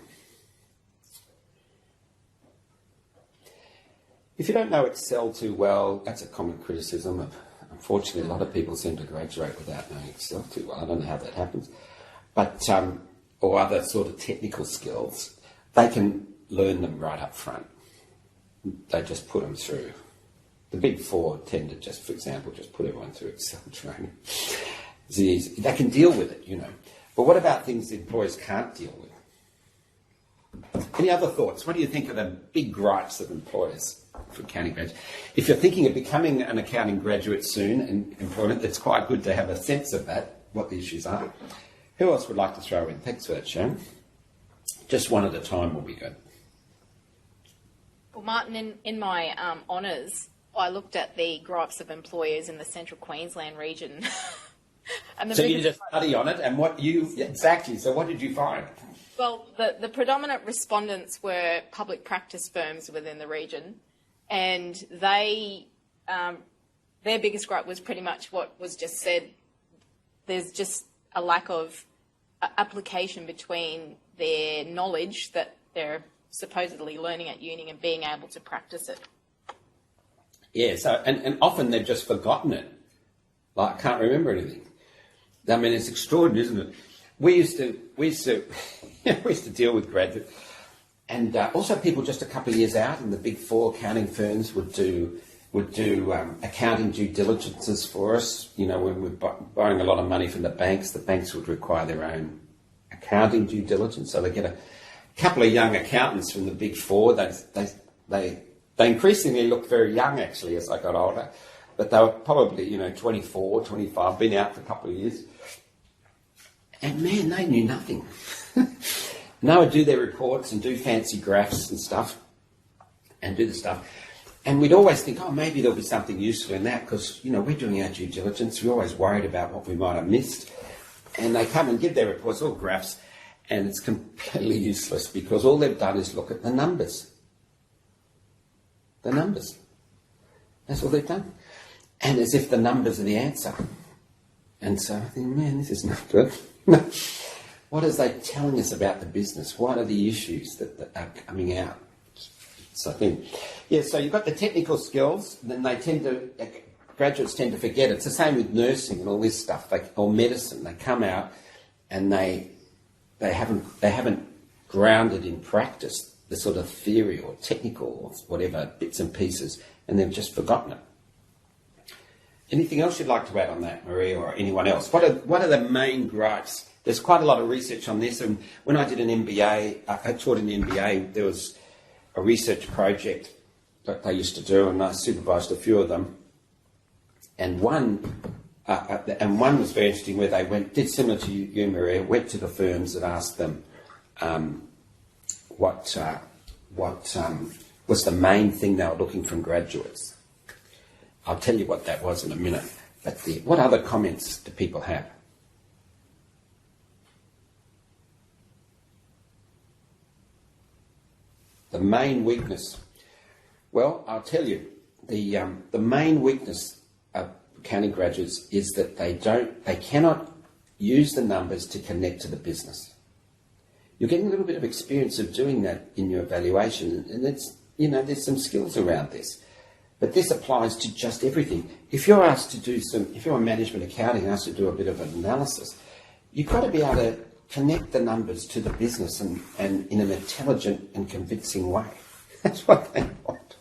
If you don't know Excel too well, that's a common criticism. Unfortunately, a lot of people seem to graduate without knowing Excel too well. I don't know how that happens. But, or other sort of technical skills, they can learn them right up front. They just put them through. The Big Four tend to just, for example, just put everyone through Excel training. It's easy. They can deal with it, But what about things employers can't deal with? Any other thoughts? What do you think are the big gripes of employers for accounting graduates? If you're thinking of becoming an accounting graduate soon in employment, it's quite good to have a sense of that, what the issues are. Who else would like to throw in? Thanks for that, Sharon. Just one at a time will be good. Well, Martin, in my honours, I looked at the gripes of employers in the Central Queensland region. And so you just study on it, and exactly, so what did you find? Well, the predominant respondents were public practice firms within the region, and their biggest gripe was pretty much what was just said. There's just a lack of application between their knowledge that they're supposedly learning at uni and being able to practice it. Yeah, so and often they've just forgotten it. Like, I can't remember anything. I mean, it's extraordinary, isn't it? We used to deal with graduates, and also people just a couple of years out in the Big Four accounting firms would do accounting due diligences for us. When we're borrowing a lot of money from the banks would require their own accounting due diligence. So they get a couple of young accountants from the Big Four. They increasingly looked very young, actually, as I got older, but they were probably 24, 25, been out for a couple of years. And man, they knew nothing. And they would do their reports and do fancy graphs and stuff and do the stuff. And we'd always think, maybe there'll be something useful in that because, we're doing our due diligence. We're always worried about what we might have missed. And they come and give their reports, all graphs, and it's completely useless because all they've done is look at the numbers. The numbers. That's all they've done. And as if the numbers are the answer. And so I think, man, this is not good. What is they telling us about the business? What are the issues that are coming out? So I think, so you've got the technical skills, then graduates tend to forget it. It's the same with nursing and all this stuff, or medicine. They come out and they haven't grounded in practice the sort of theory or technical or whatever bits and pieces, and they've just forgotten it. Anything else you'd like to add on that, Maria, or anyone else? What are the main gripes? There's quite a lot of research on this, and when I did an MBA, I taught in the MBA, there was a research project that they used to do, and I supervised a few of them. And one was very interesting, where they did similar to you, Maria, went to the firms and asked them what was the main thing they were looking from graduates. I'll tell you what that was in a minute. But what other comments do people have? the main weakness. Well, I'll tell you, the main weakness of accounting graduates is that they cannot use the numbers to connect to the business. You're getting a little bit of experience of doing that in your evaluation, and there's some skills around this. But this applies to just everything. If you're asked to do if you're a management accounting, asked to do a bit of an analysis, you've got to be able to connect the numbers to the business and in an intelligent and convincing way. That's what they want.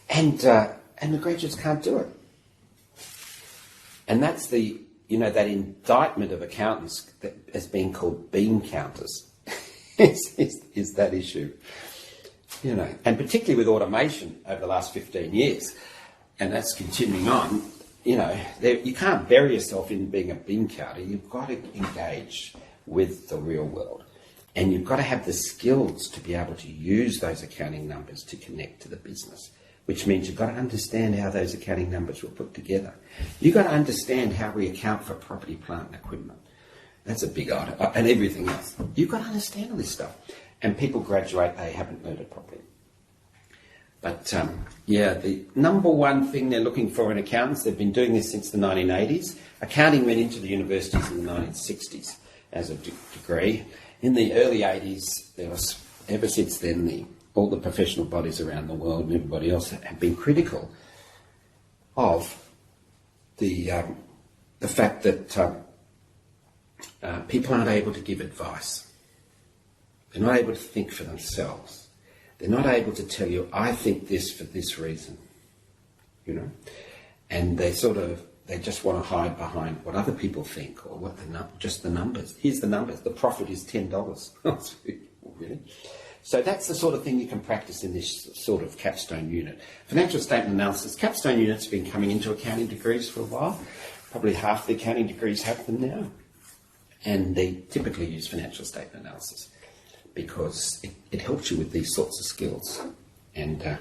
And the graduates can't do it. And that's that indictment of accountants that has been called bean counters is that issue. And particularly with automation over the last 15 years, and that's continuing on, you can't bury yourself in being a bean counter. You've got to engage with the real world. And you've got to have the skills to be able to use those accounting numbers to connect to the business, which means you've got to understand how those accounting numbers were put together. You've got to understand how we account for property, plant and equipment. That's a big item, and everything else. You've got to understand all this stuff. And people graduate, they haven't learned it properly. But, the number one thing they're looking for in accountants, they've been doing this since the 1980s. Accounting went into the universities in the 1960s as a degree. In the early 80s, ever since then, all the professional bodies around the world and everybody else have been critical of the fact that people aren't able to give advice. They're not able to think for themselves. They're not able to tell you, I think this for this reason, And they just want to hide behind what other people think or just the numbers. Here's the numbers. The profit is $10. Really? So that's the sort of thing you can practice in this sort of capstone unit. Financial statement analysis. Capstone units have been coming into accounting degrees for a while. Probably half the accounting degrees have them now. And they typically use financial statement analysis because it helps you with these sorts of skills. And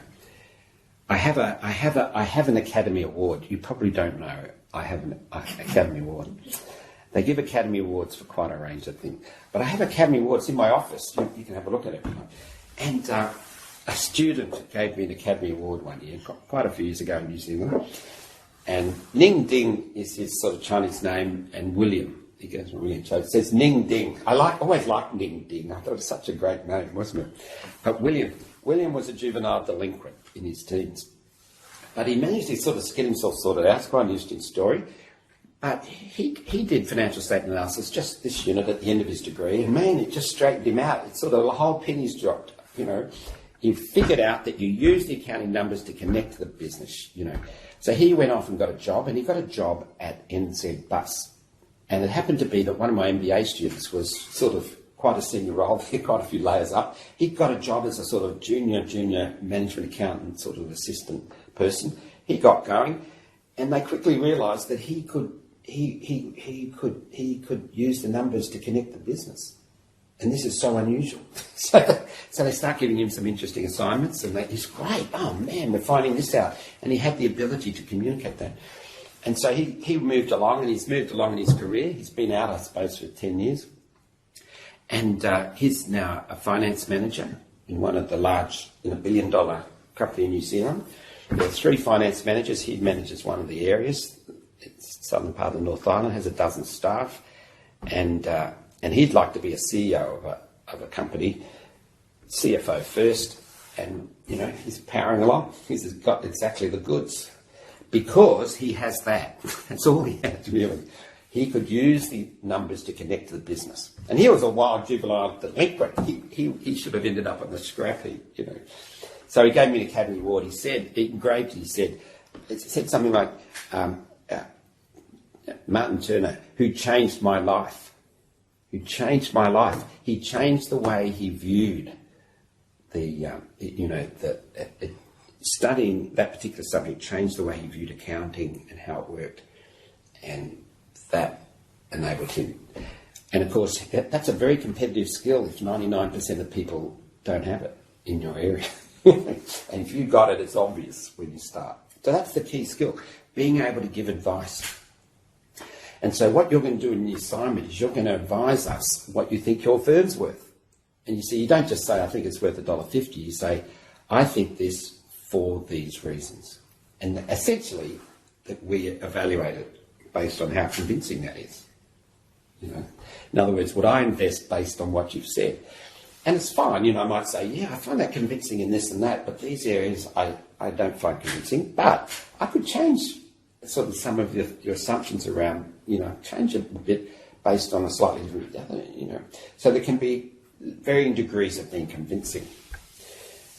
I have an Academy Award. You probably don't know I have an Academy Award. They give Academy Awards for quite a range of things. But I have Academy Awards in my office. You can have a look at it. And a student gave me an Academy Award one year, quite a few years ago in New Zealand. And Ning Ding is his sort of Chinese name, and William. He goes by William. So it says Ning Ding. I always liked Ning Ding. I thought it was such a great name, wasn't it? But William was a juvenile delinquent in his teens. But he managed to sort of get himself sorted out. It's quite an interesting story. But he did financial statement analysis, just this unit at the end of his degree, and man, it just straightened him out. It sort of, the whole pennies dropped, He figured out that you use the accounting numbers to connect to the business, So he went off and got a job, and he got a job at NZ Bus. And it happened to be that one of my MBA students was sort of quite a senior role, quite a few layers up. He got a job as a sort of junior management accountant, sort of assistant person. He got going, and they quickly realised that he could use the numbers to connect the business. And this is so unusual. So they start giving him some interesting assignments, and he's great. Oh man, we're finding this out. And he had the ability to communicate that. And so he moved along, and he's moved along in his career. He's been out, I suppose, for 10 years. And he's now a finance manager in one of the large, in $1 billion company in New Zealand. There are 3 finance managers. He manages one of the areas. It's southern part of the North Island, has a dozen staff. And he'd like to be a CEO of a company, CFO first. And, he's powering along. He's got exactly the goods. Because he has that. That's all he had, really. He could use the numbers to connect to the business. And he was a wild juvenile delinquent. He should have ended up on the scrap heap, So he gave me an Academy Award. He said something like, Martin Turner, who changed my life. He changed the way he viewed studying that particular subject changed the way he viewed accounting and how it worked. And that enabled him. And of course, that's a very competitive skill if 99% of people don't have it in your area. And if you've got it, it's obvious when you start. So that's the key skill, being able to give advice. And so what you're going to do in the assignment is you're going to advise us what you think your firm's worth. And you see, you don't just say, I think it's worth $1.50. You say, I think this for these reasons. And essentially, that we evaluate it based on how convincing that is. You know, in other words, would I invest based on what you've said? And it's fine, you know, I might say, yeah, I find that convincing in this and that, but these areas I don't find convincing. But I could change sort of some of your assumptions around, you know, change it a bit based on a slightly different, you know. So there can be varying degrees of being convincing.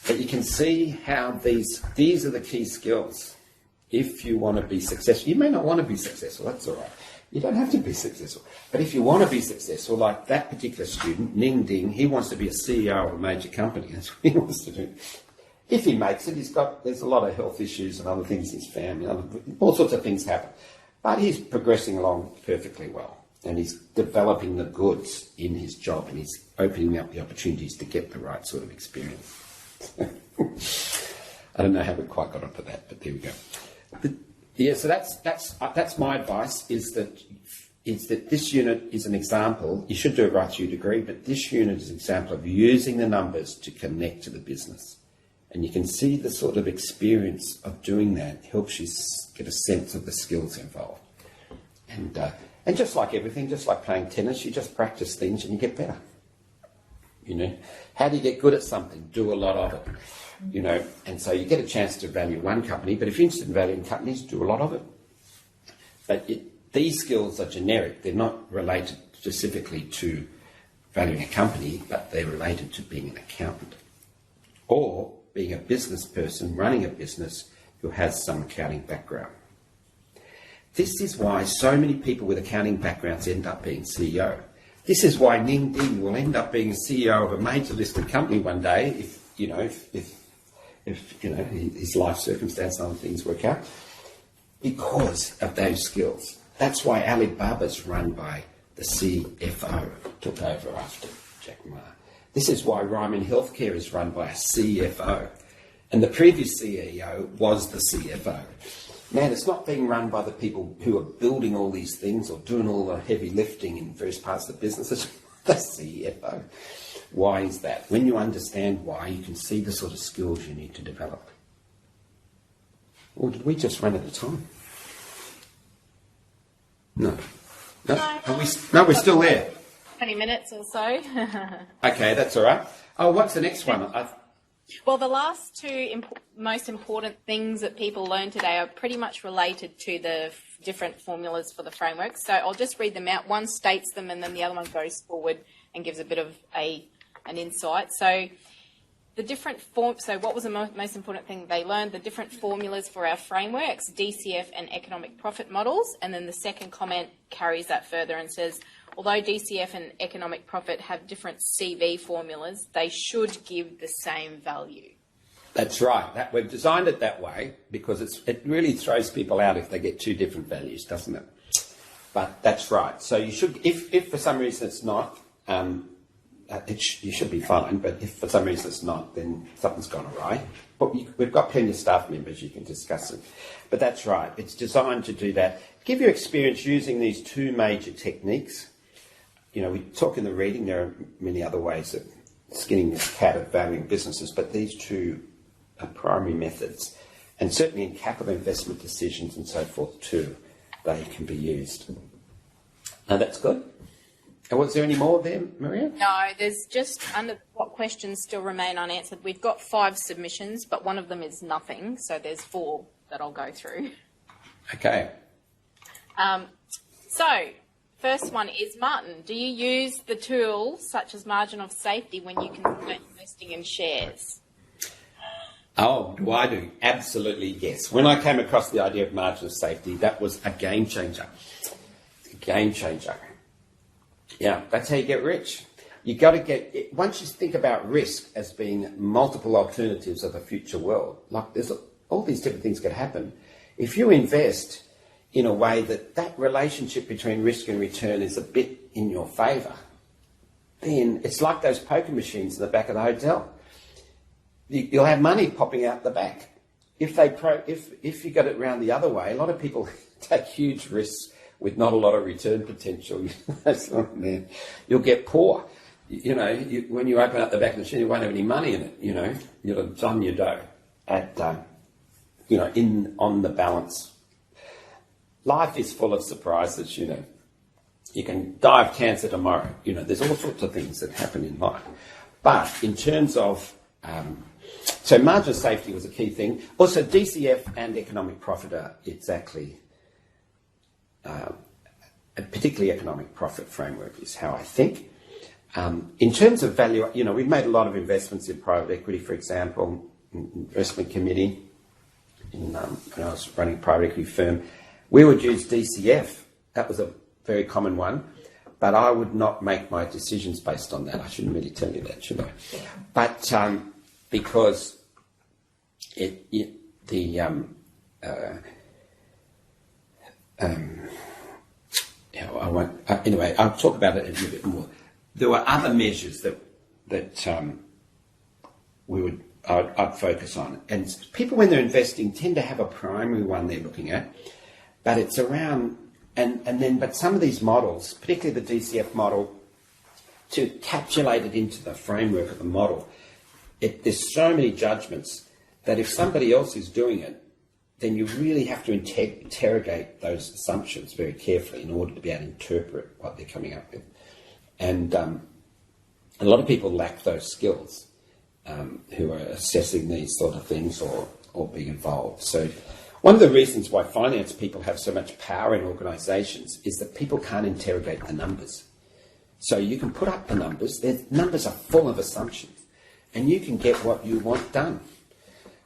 But you can see how these are the key skills. If you want to be successful, you may not want to be successful, that's all right. You don't have to be successful. But if you want to be successful, like that particular student, Ning Ding, he wants to be a CEO of a major company. That's what he wants to do. If he makes it, there's a lot of health issues and other things in his family, all sorts of things happen. But he's progressing along perfectly well. And he's developing the goods in his job, and he's opening up the opportunities to get the right sort of experience. I don't know how we quite got onto that, but there we go. Yeah, so that's my advice, is that this unit is an example. You should do it right to your degree, but this unit is an example of using the numbers to connect to the business. And you can see the sort of experience of doing that helps you get a sense of the skills involved. And just like everything, just like playing tennis, you just practice things and you get better. You know, how do you get good at something? Do a lot of it. You know, and so you get a chance to value one company, but if you're interested in valuing companies, do a lot of it. But these skills are generic. They're not related specifically to valuing a company, but they're related to being an accountant or being a business person running a business who has some accounting background. This is why so many people with accounting backgrounds end up being CEO. This is why Ning Ding will end up being CEO of a major listed company one day if his life circumstance and other things work out, because of those skills. That's why Alibaba's run by the CFO, took over after Jack Ma. This is why Ryman Healthcare is run by a CFO, and the previous CEO was the CFO. Man, it's not being run by the people who are building all these things or doing all the heavy lifting in various parts of the business. It's the CFO. Why is that? When you understand why, you can see the sort of skills you need to develop. Or did we just run out of time? No. We're still there. 20 minutes or so. Okay, that's all right. Oh, what's the next one? Well, the last two most important things that people learn today are pretty much related to the different formulas for the framework. So I'll just read them out. One states them and then the other one goes forward and gives a bit of an insight. So the different so what was the most important thing they learned? The different formulas for our frameworks, DCF and economic profit models. And then the second comment carries that further and says, although DCF and economic profit have different CV formulas, they should give the same value. That's right. We've designed it that way because it really throws people out if they get two different values, doesn't it? But that's right. So you should, if for some reason it's not, you should be fine. But if for some reason it's not, then something's gone awry. But we've got plenty of staff members you can discuss it. But that's right. It's designed to do that. Give you experience using these two major techniques. You know, we talk in the reading, there are many other ways of skinning this cat of valuing businesses, but these two are primary methods. And certainly in capital investment decisions and so forth too, they can be used. Now that's good. And was there any more there, Maria? No, there's just under what questions still remain unanswered. We've got 5 submissions, but one of them is nothing, so there's 4 that I'll go through. Okay. First one is, Martin, do you use the tools such as margin of safety when you consider investing in shares? Oh, do I do? Absolutely, yes. When I came across the idea of margin of safety, that was a game changer. A game changer. Yeah, that's how you get rich. You got to get, once you think about risk as being multiple alternatives of a future world, like there's all these different things could happen. If you invest in a way that relationship between risk and return is a bit in your favour, then it's like those poker machines in the back of the hotel. You'll have money popping out the back. If you got it round the other way, a lot of people take huge risks with not a lot of return potential. You'll get poor. when you open up the back of the machine, you won't have any money in it. You'll have done your dough at, on the balance. Life is full of surprises. You can die of cancer tomorrow. There's all sorts of things that happen in life. But in terms of, so margin of safety was a key thing. Also, DCF and economic profit are exactly, particularly economic profit framework is how I think. In terms of value, we've made a lot of investments in private equity, for example, investment committee, when I was running a private equity firm. We would use DCF. That was a very common one. But I would not make my decisions based on that. I shouldn't really tell you that, should I? But because anyway, I'll talk about it a little bit more. There were other measures that I'd focus on, and people when they're investing tend to have a primary one they're looking at, but it's around. But some of these models, particularly the DCF model, to capsulate it into the framework of the model, there's so many judgments that if somebody else is doing it, then you really have to interrogate those assumptions very carefully in order to be able to interpret what they're coming up with. And a lot of people lack those skills who are assessing these sort of things or being involved. So one of the reasons why finance people have so much power in organisations is that people can't interrogate the numbers. So you can put up the numbers, the numbers are full of assumptions, and you can get what you want done.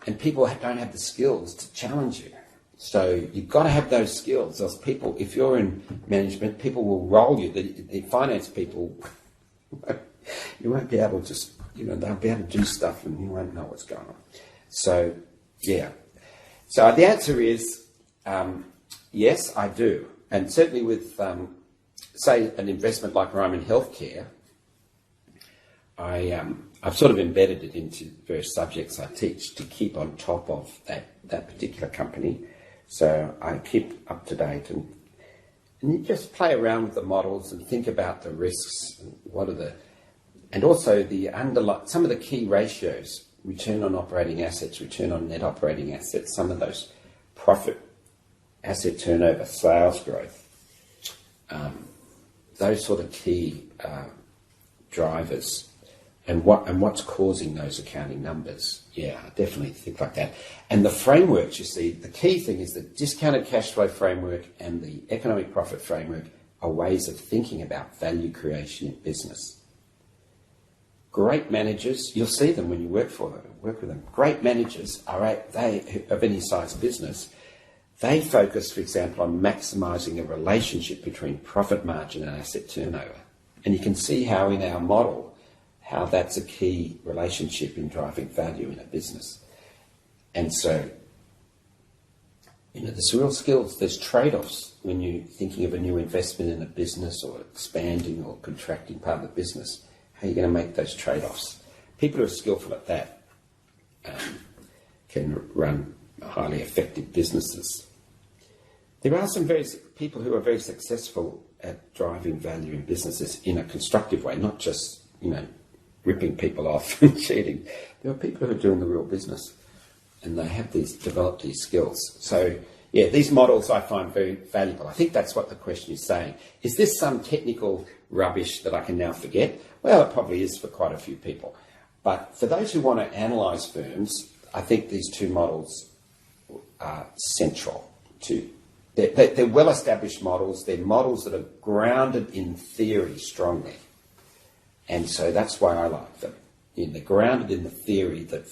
And people don't have the skills to challenge you. So you've got to have those skills, else people, if you're in management, people will roll you. The finance people, you won't be able to, they'll be able to do stuff and you won't know what's going on. So, yeah. So the answer is yes, I do. And certainly with, say, an investment like Ryman Healthcare, I've sort of embedded it into various subjects I teach to keep on top of that particular company. So I keep up to date and you just play around with the models and think about the risks and and also some of the key ratios. Return on operating assets, return on net operating assets, some of those profit, asset turnover, sales growth, those sort of key drivers, and what's causing those accounting numbers. Yeah, I definitely think like that. And the frameworks, you see, the key thing is the discounted cash flow framework and the economic profit framework are ways of thinking about value creation in business. Great managers, you'll see them when you work with them. Great managers they of any size business, they focus, for example, on maximising a relationship between profit margin and asset turnover. And you can see how in our model, how that's a key relationship in driving value in a business. And so, there's real skills, there's trade-offs when you're thinking of a new investment in a business or expanding or contracting part of the business. How are you going to make those trade-offs? People who are skillful at that can run highly effective businesses. There are some people who are very successful at driving value in businesses in a constructive way, not just, ripping people off and cheating. There are people who are doing the real business and they have developed these skills. So, yeah, these models I find very valuable. I think that's what the question is saying. Is this some technical rubbish that I can now forget? Well, it probably is for quite a few people. But for those who want to analyse firms, I think these two models are central to. They're well-established models. They're models that are grounded in theory strongly. And so that's why I like them. They're grounded in the theory that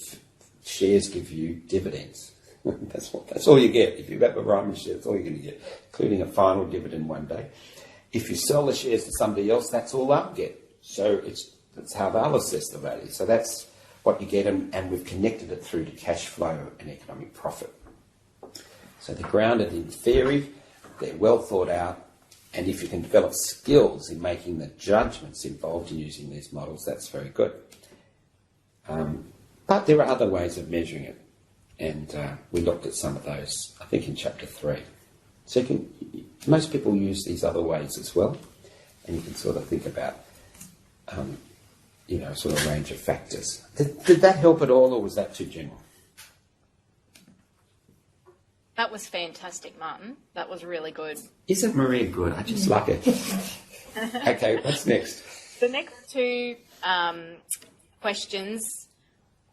shares give you dividends. That's all you get. If you have a Ryman share, that's all you're going to get, including a final dividend one day. If you sell the shares to somebody else, that's all they'll get. So that's how they'll assess the value. So that's what you get, and we've connected it through to cash flow and economic profit. So they're grounded in theory, they're well thought out, and if you can develop skills in making the judgments involved in using these models, that's very good. But there are other ways of measuring it, and we looked at some of those, I think, in Chapter 3. So most people use these other ways as well, and you can sort of think about sort of range of factors. Did that help at all, or was that too general? That was fantastic, Martin. That was really good. Isn't Maria good? I just love it. Okay, what's next? The next two questions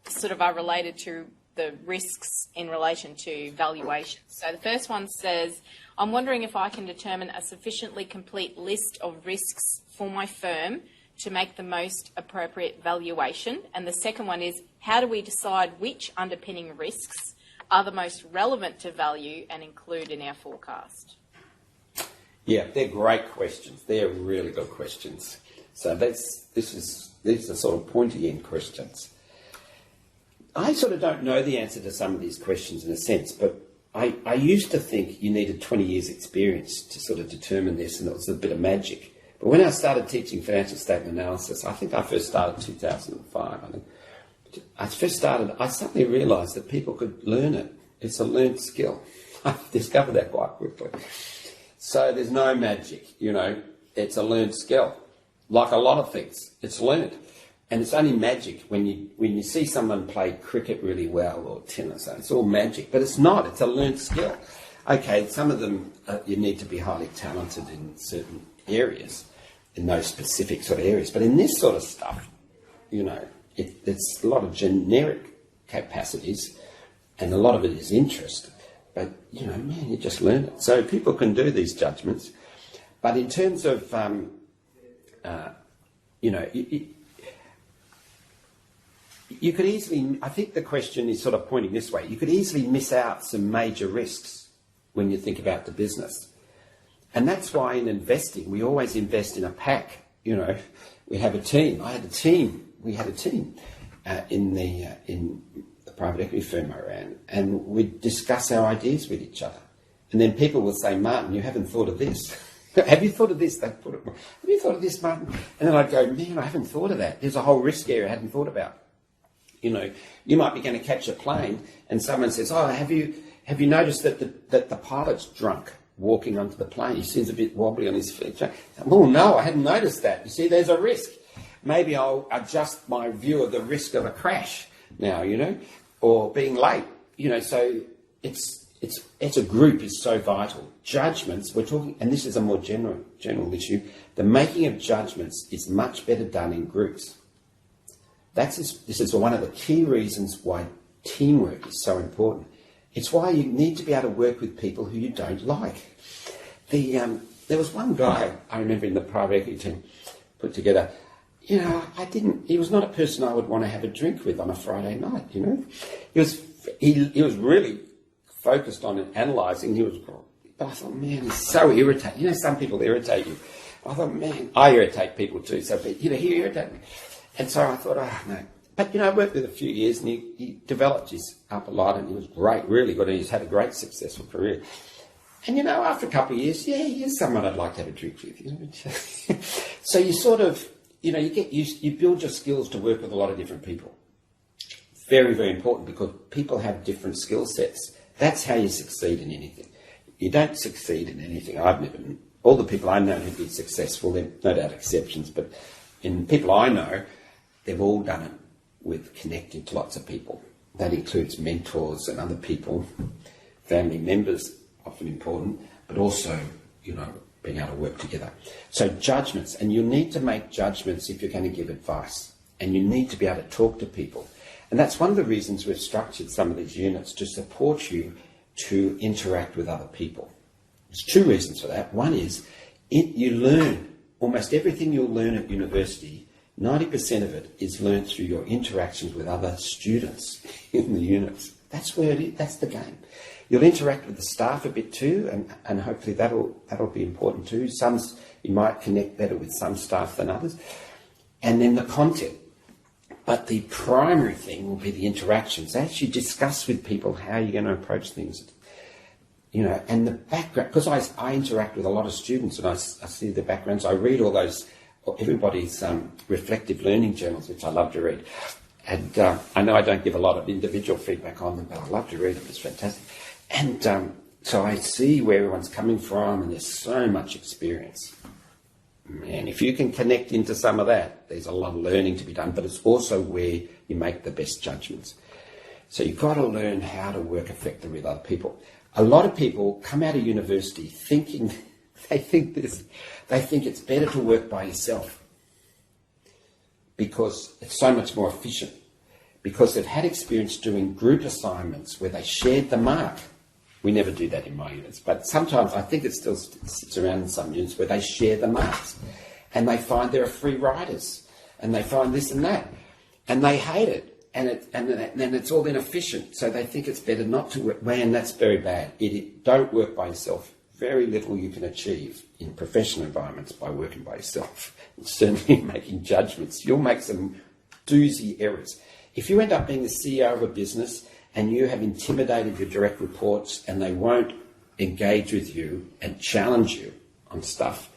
sort of are related to the risks in relation to valuations. So the first one says, I'm wondering if I can determine a sufficiently complete list of risks for my firm to make the most appropriate valuation. And the second one is, how do we decide which underpinning risks are the most relevant to value and include in our forecast? Yeah, they're great questions. They're really good questions. So these are sort of pointy end questions. I sort of don't know the answer to some of these questions in a sense, but I used to think you needed 20 years experience to sort of determine this, and it was a bit of magic. But when I started teaching financial statement analysis, I think I first started in 2005, I suddenly realised that people could learn it. It's a learned skill. I discovered that quite quickly. So there's no magic, it's a learned skill. Like a lot of things, it's learned. And it's only magic when you see someone play cricket really well or tennis. It's all magic, but it's not. It's a learned skill. Okay, some of them you need to be highly talented in certain areas, in those specific sort of areas. But in this sort of stuff, it's a lot of generic capacities, and a lot of it is interest. But, you just learn it. So people can do these judgments. But in terms of, you could easily, I think the question is sort of pointing this way, you could easily miss out some major risks when you think about the business. And that's why in investing, we always invest in a pack. We have a team. We had a team in the private equity firm I ran, and we'd discuss our ideas with each other. And then people would say, Martin, you haven't thought of this. Have you thought of this? Have you thought of this, Martin? And then I'd go, man, I haven't thought of that. There's a whole risk area I hadn't thought about. You might be going to catch a plane, and someone says, oh, have you noticed that the pilot's drunk walking onto the plane? He seems a bit wobbly on his feet. Oh, no, I hadn't noticed that. You see, there's a risk. Maybe I'll adjust my view of the risk of a crash now, or being late. So it's a group is so vital. Judgments, we're talking, and this is a more general issue, the making of judgments is much better done in groups. This is one of the key reasons why teamwork is so important. It's why you need to be able to work with people who you don't like. There was one guy I remember in the private equity team put together. He was not a person I would want to have a drink with on a Friday night. He was really focused on analysing. But I thought, man, he's so irritating. Some people irritate you. I thought, man, I irritate people too. So, he irritated me. And so I thought, oh, no. But, I worked with him a few years, and he developed his up a lot, and he was great, really good, and he's had a great successful career. And, after a couple of years, he's someone I'd like to have a drink with. So you sort of, you build your skills to work with a lot of different people. Very, very important, because people have different skill sets. That's how you succeed in anything. You don't succeed in anything. All the people I know who've been successful, there are no doubt exceptions, but in people I know, they've all done it with connecting to lots of people. That includes mentors and other people, family members, often important, but also, being able to work together. So judgments, and you need to make judgments if you're going to give advice, and you need to be able to talk to people. And that's one of the reasons we've structured some of these units to support you to interact with other people. There's two reasons for that. One is you learn almost everything you'll learn at university. 90% of it is learned through your interactions with other students in the units. That's where it is. That's the game. You'll interact with the staff a bit too, and hopefully that'll be important too. You might connect better with some staff than others. And then the content. But the primary thing will be the interactions. As you discuss with people how you're going to approach things, and the background, because I interact with a lot of students and I see their backgrounds. I read all those, everybody's reflective learning journals, which I love to read. And I know I don't give a lot of individual feedback on them, but I love to read them. It's fantastic. And so I see where everyone's coming from, and there's so much experience. And if you can connect into some of that, there's a lot of learning to be done, but it's also where you make the best judgments. So you've got to learn how to work effectively with other people. A lot of people come out of university thinking, they think it's better to work by yourself because it's so much more efficient, because they've had experience doing group assignments where they shared the mark. We never do that in my units, but sometimes I think it still sits around in some units where they share the marks and they find there are free riders and they find this and that and they hate it and then it's all inefficient. So they think it's better not to work. Man, that's very bad. Don't work by yourself. Very little you can achieve in professional environments by working by yourself. Certainly making judgments. You'll make some doozy errors. If you end up being the CEO of a business and you have intimidated your direct reports and they won't engage with you and challenge you on stuff,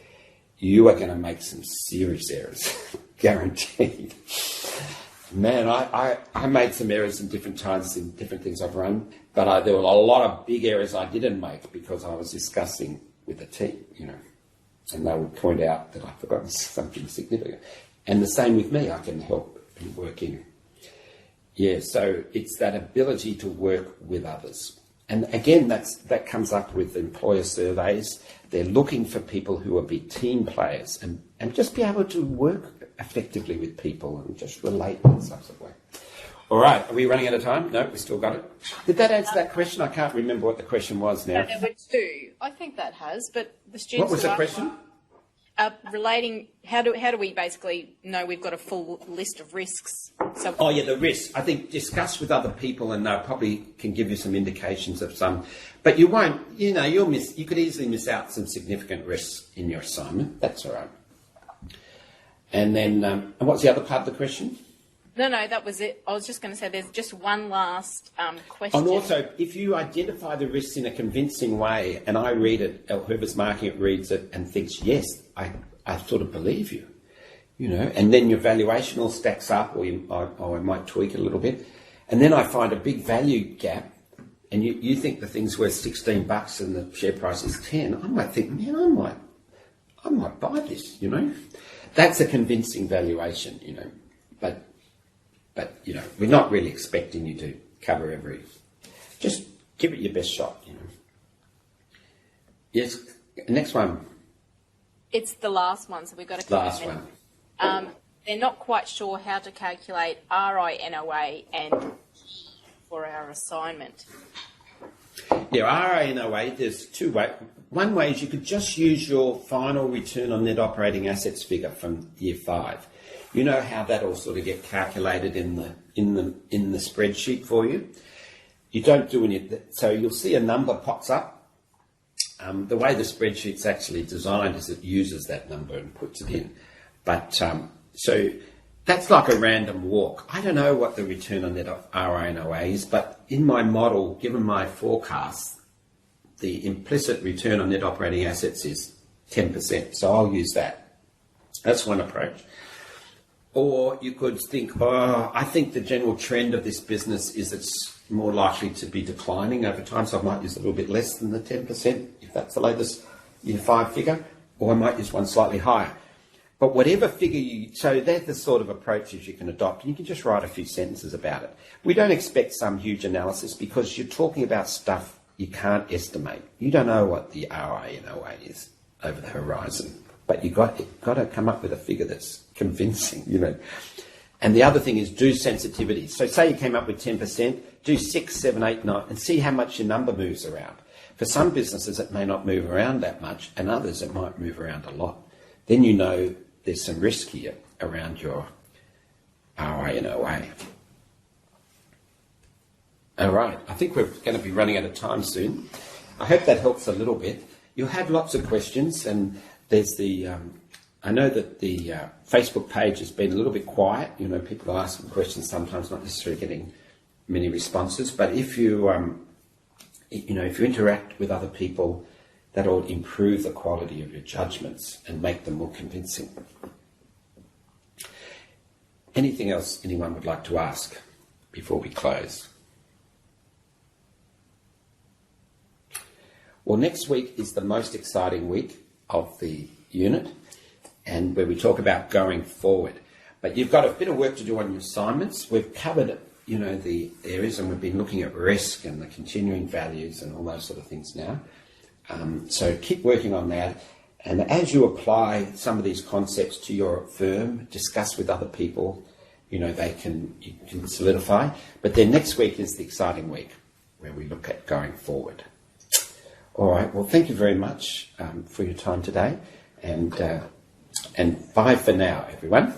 you are going to make some serious errors, guaranteed. Man, I made some errors in different times in different things I've run, but there were a lot of big errors I didn't make because I was discussing with the team, and they would point out that I've forgotten something significant. And the same with me, I can help and work in. Yeah, so it's that ability to work with others. And again, that comes up with employer surveys. They're looking for people who will be team players and just be able to work effectively with people and just relate in some sort of way. All right, are we running out of time? No, we still got it. Did that answer that question? I can't remember what the question was now. I think that has, but the students... What was the question? Relating, how do we basically know we've got a full list of risks? So the risks. I think discuss with other people and they probably can give you some indications of some. But you won't, you could easily miss out some significant risks in your assignment. That's all right. And then, and what's the other part of the question? No, that was it. I was just going to say there's just one last question. And also, if you identify the risks in a convincing way, and I read it, or whoever's marking it reads it and thinks, yes, I sort of believe you, and then your valuation all stacks up, or I might tweak it a little bit, and then I find a big value gap, and you think the thing's worth $16 and the share price is 10, I might think, man, I might buy this, That's a convincing valuation, but we're not really expecting you to cover every... Just give it your best shot, Yes, next one. It's the last one, so we've got to... Last one. They're not quite sure how to calculate RINOA and for our assignment. Yeah, RINOA, there's two ways. One way is you could just use your final return on net operating assets figure from year 5. You know how that all sort of get calculated in the spreadsheet for you. You don't do any, so you'll see a number pops up. The way the spreadsheet's actually designed is it uses that number and puts it in. But so that's like a random walk. I don't know what the return on net RINOA is, but in my model, given my forecast, the implicit return on net operating assets is 10%. So I'll use that. That's one approach. Or you could think, I think the general trend of this business is it's more likely to be declining over time, so I might use a little bit less than the 10%, if that's the latest year 5 figure, or I might use one slightly higher. But whatever figure so they're the sort of approaches you can adopt, and you can just write a few sentences about it. We don't expect some huge analysis because you're talking about stuff you can't estimate. You don't know what the RINOA is over the horizon. But you've got to come up with a figure that's convincing, And the other thing is do sensitivity. So say you came up with 10%, do 6, 7, 8, 9, and see how much your number moves around. For some businesses, it may not move around that much, and others, it might move around a lot. Then you know there's some risk here around your RINOA. All right, I think we're going to be running out of time soon. I hope that helps a little bit. You'll have lots of questions, and there's the... I know that the Facebook page has been a little bit quiet. People are asking questions sometimes, not necessarily getting many responses. But if you, if you interact with other people, that'll improve the quality of your judgments and make them more convincing. Anything else anyone would like to ask before we close? Well, next week is the most exciting week of the unit. and where we talk about going forward. But you've got a bit of work to do on your assignments. We've covered, the areas, and we've been looking at risk and the continuing values and all those sort of things now. So keep working on that. And as you apply some of these concepts to your firm, discuss with other people, you can solidify. But then next week is the exciting week where we look at going forward. All right. Well, thank you very much for your time today, and bye for now, everyone.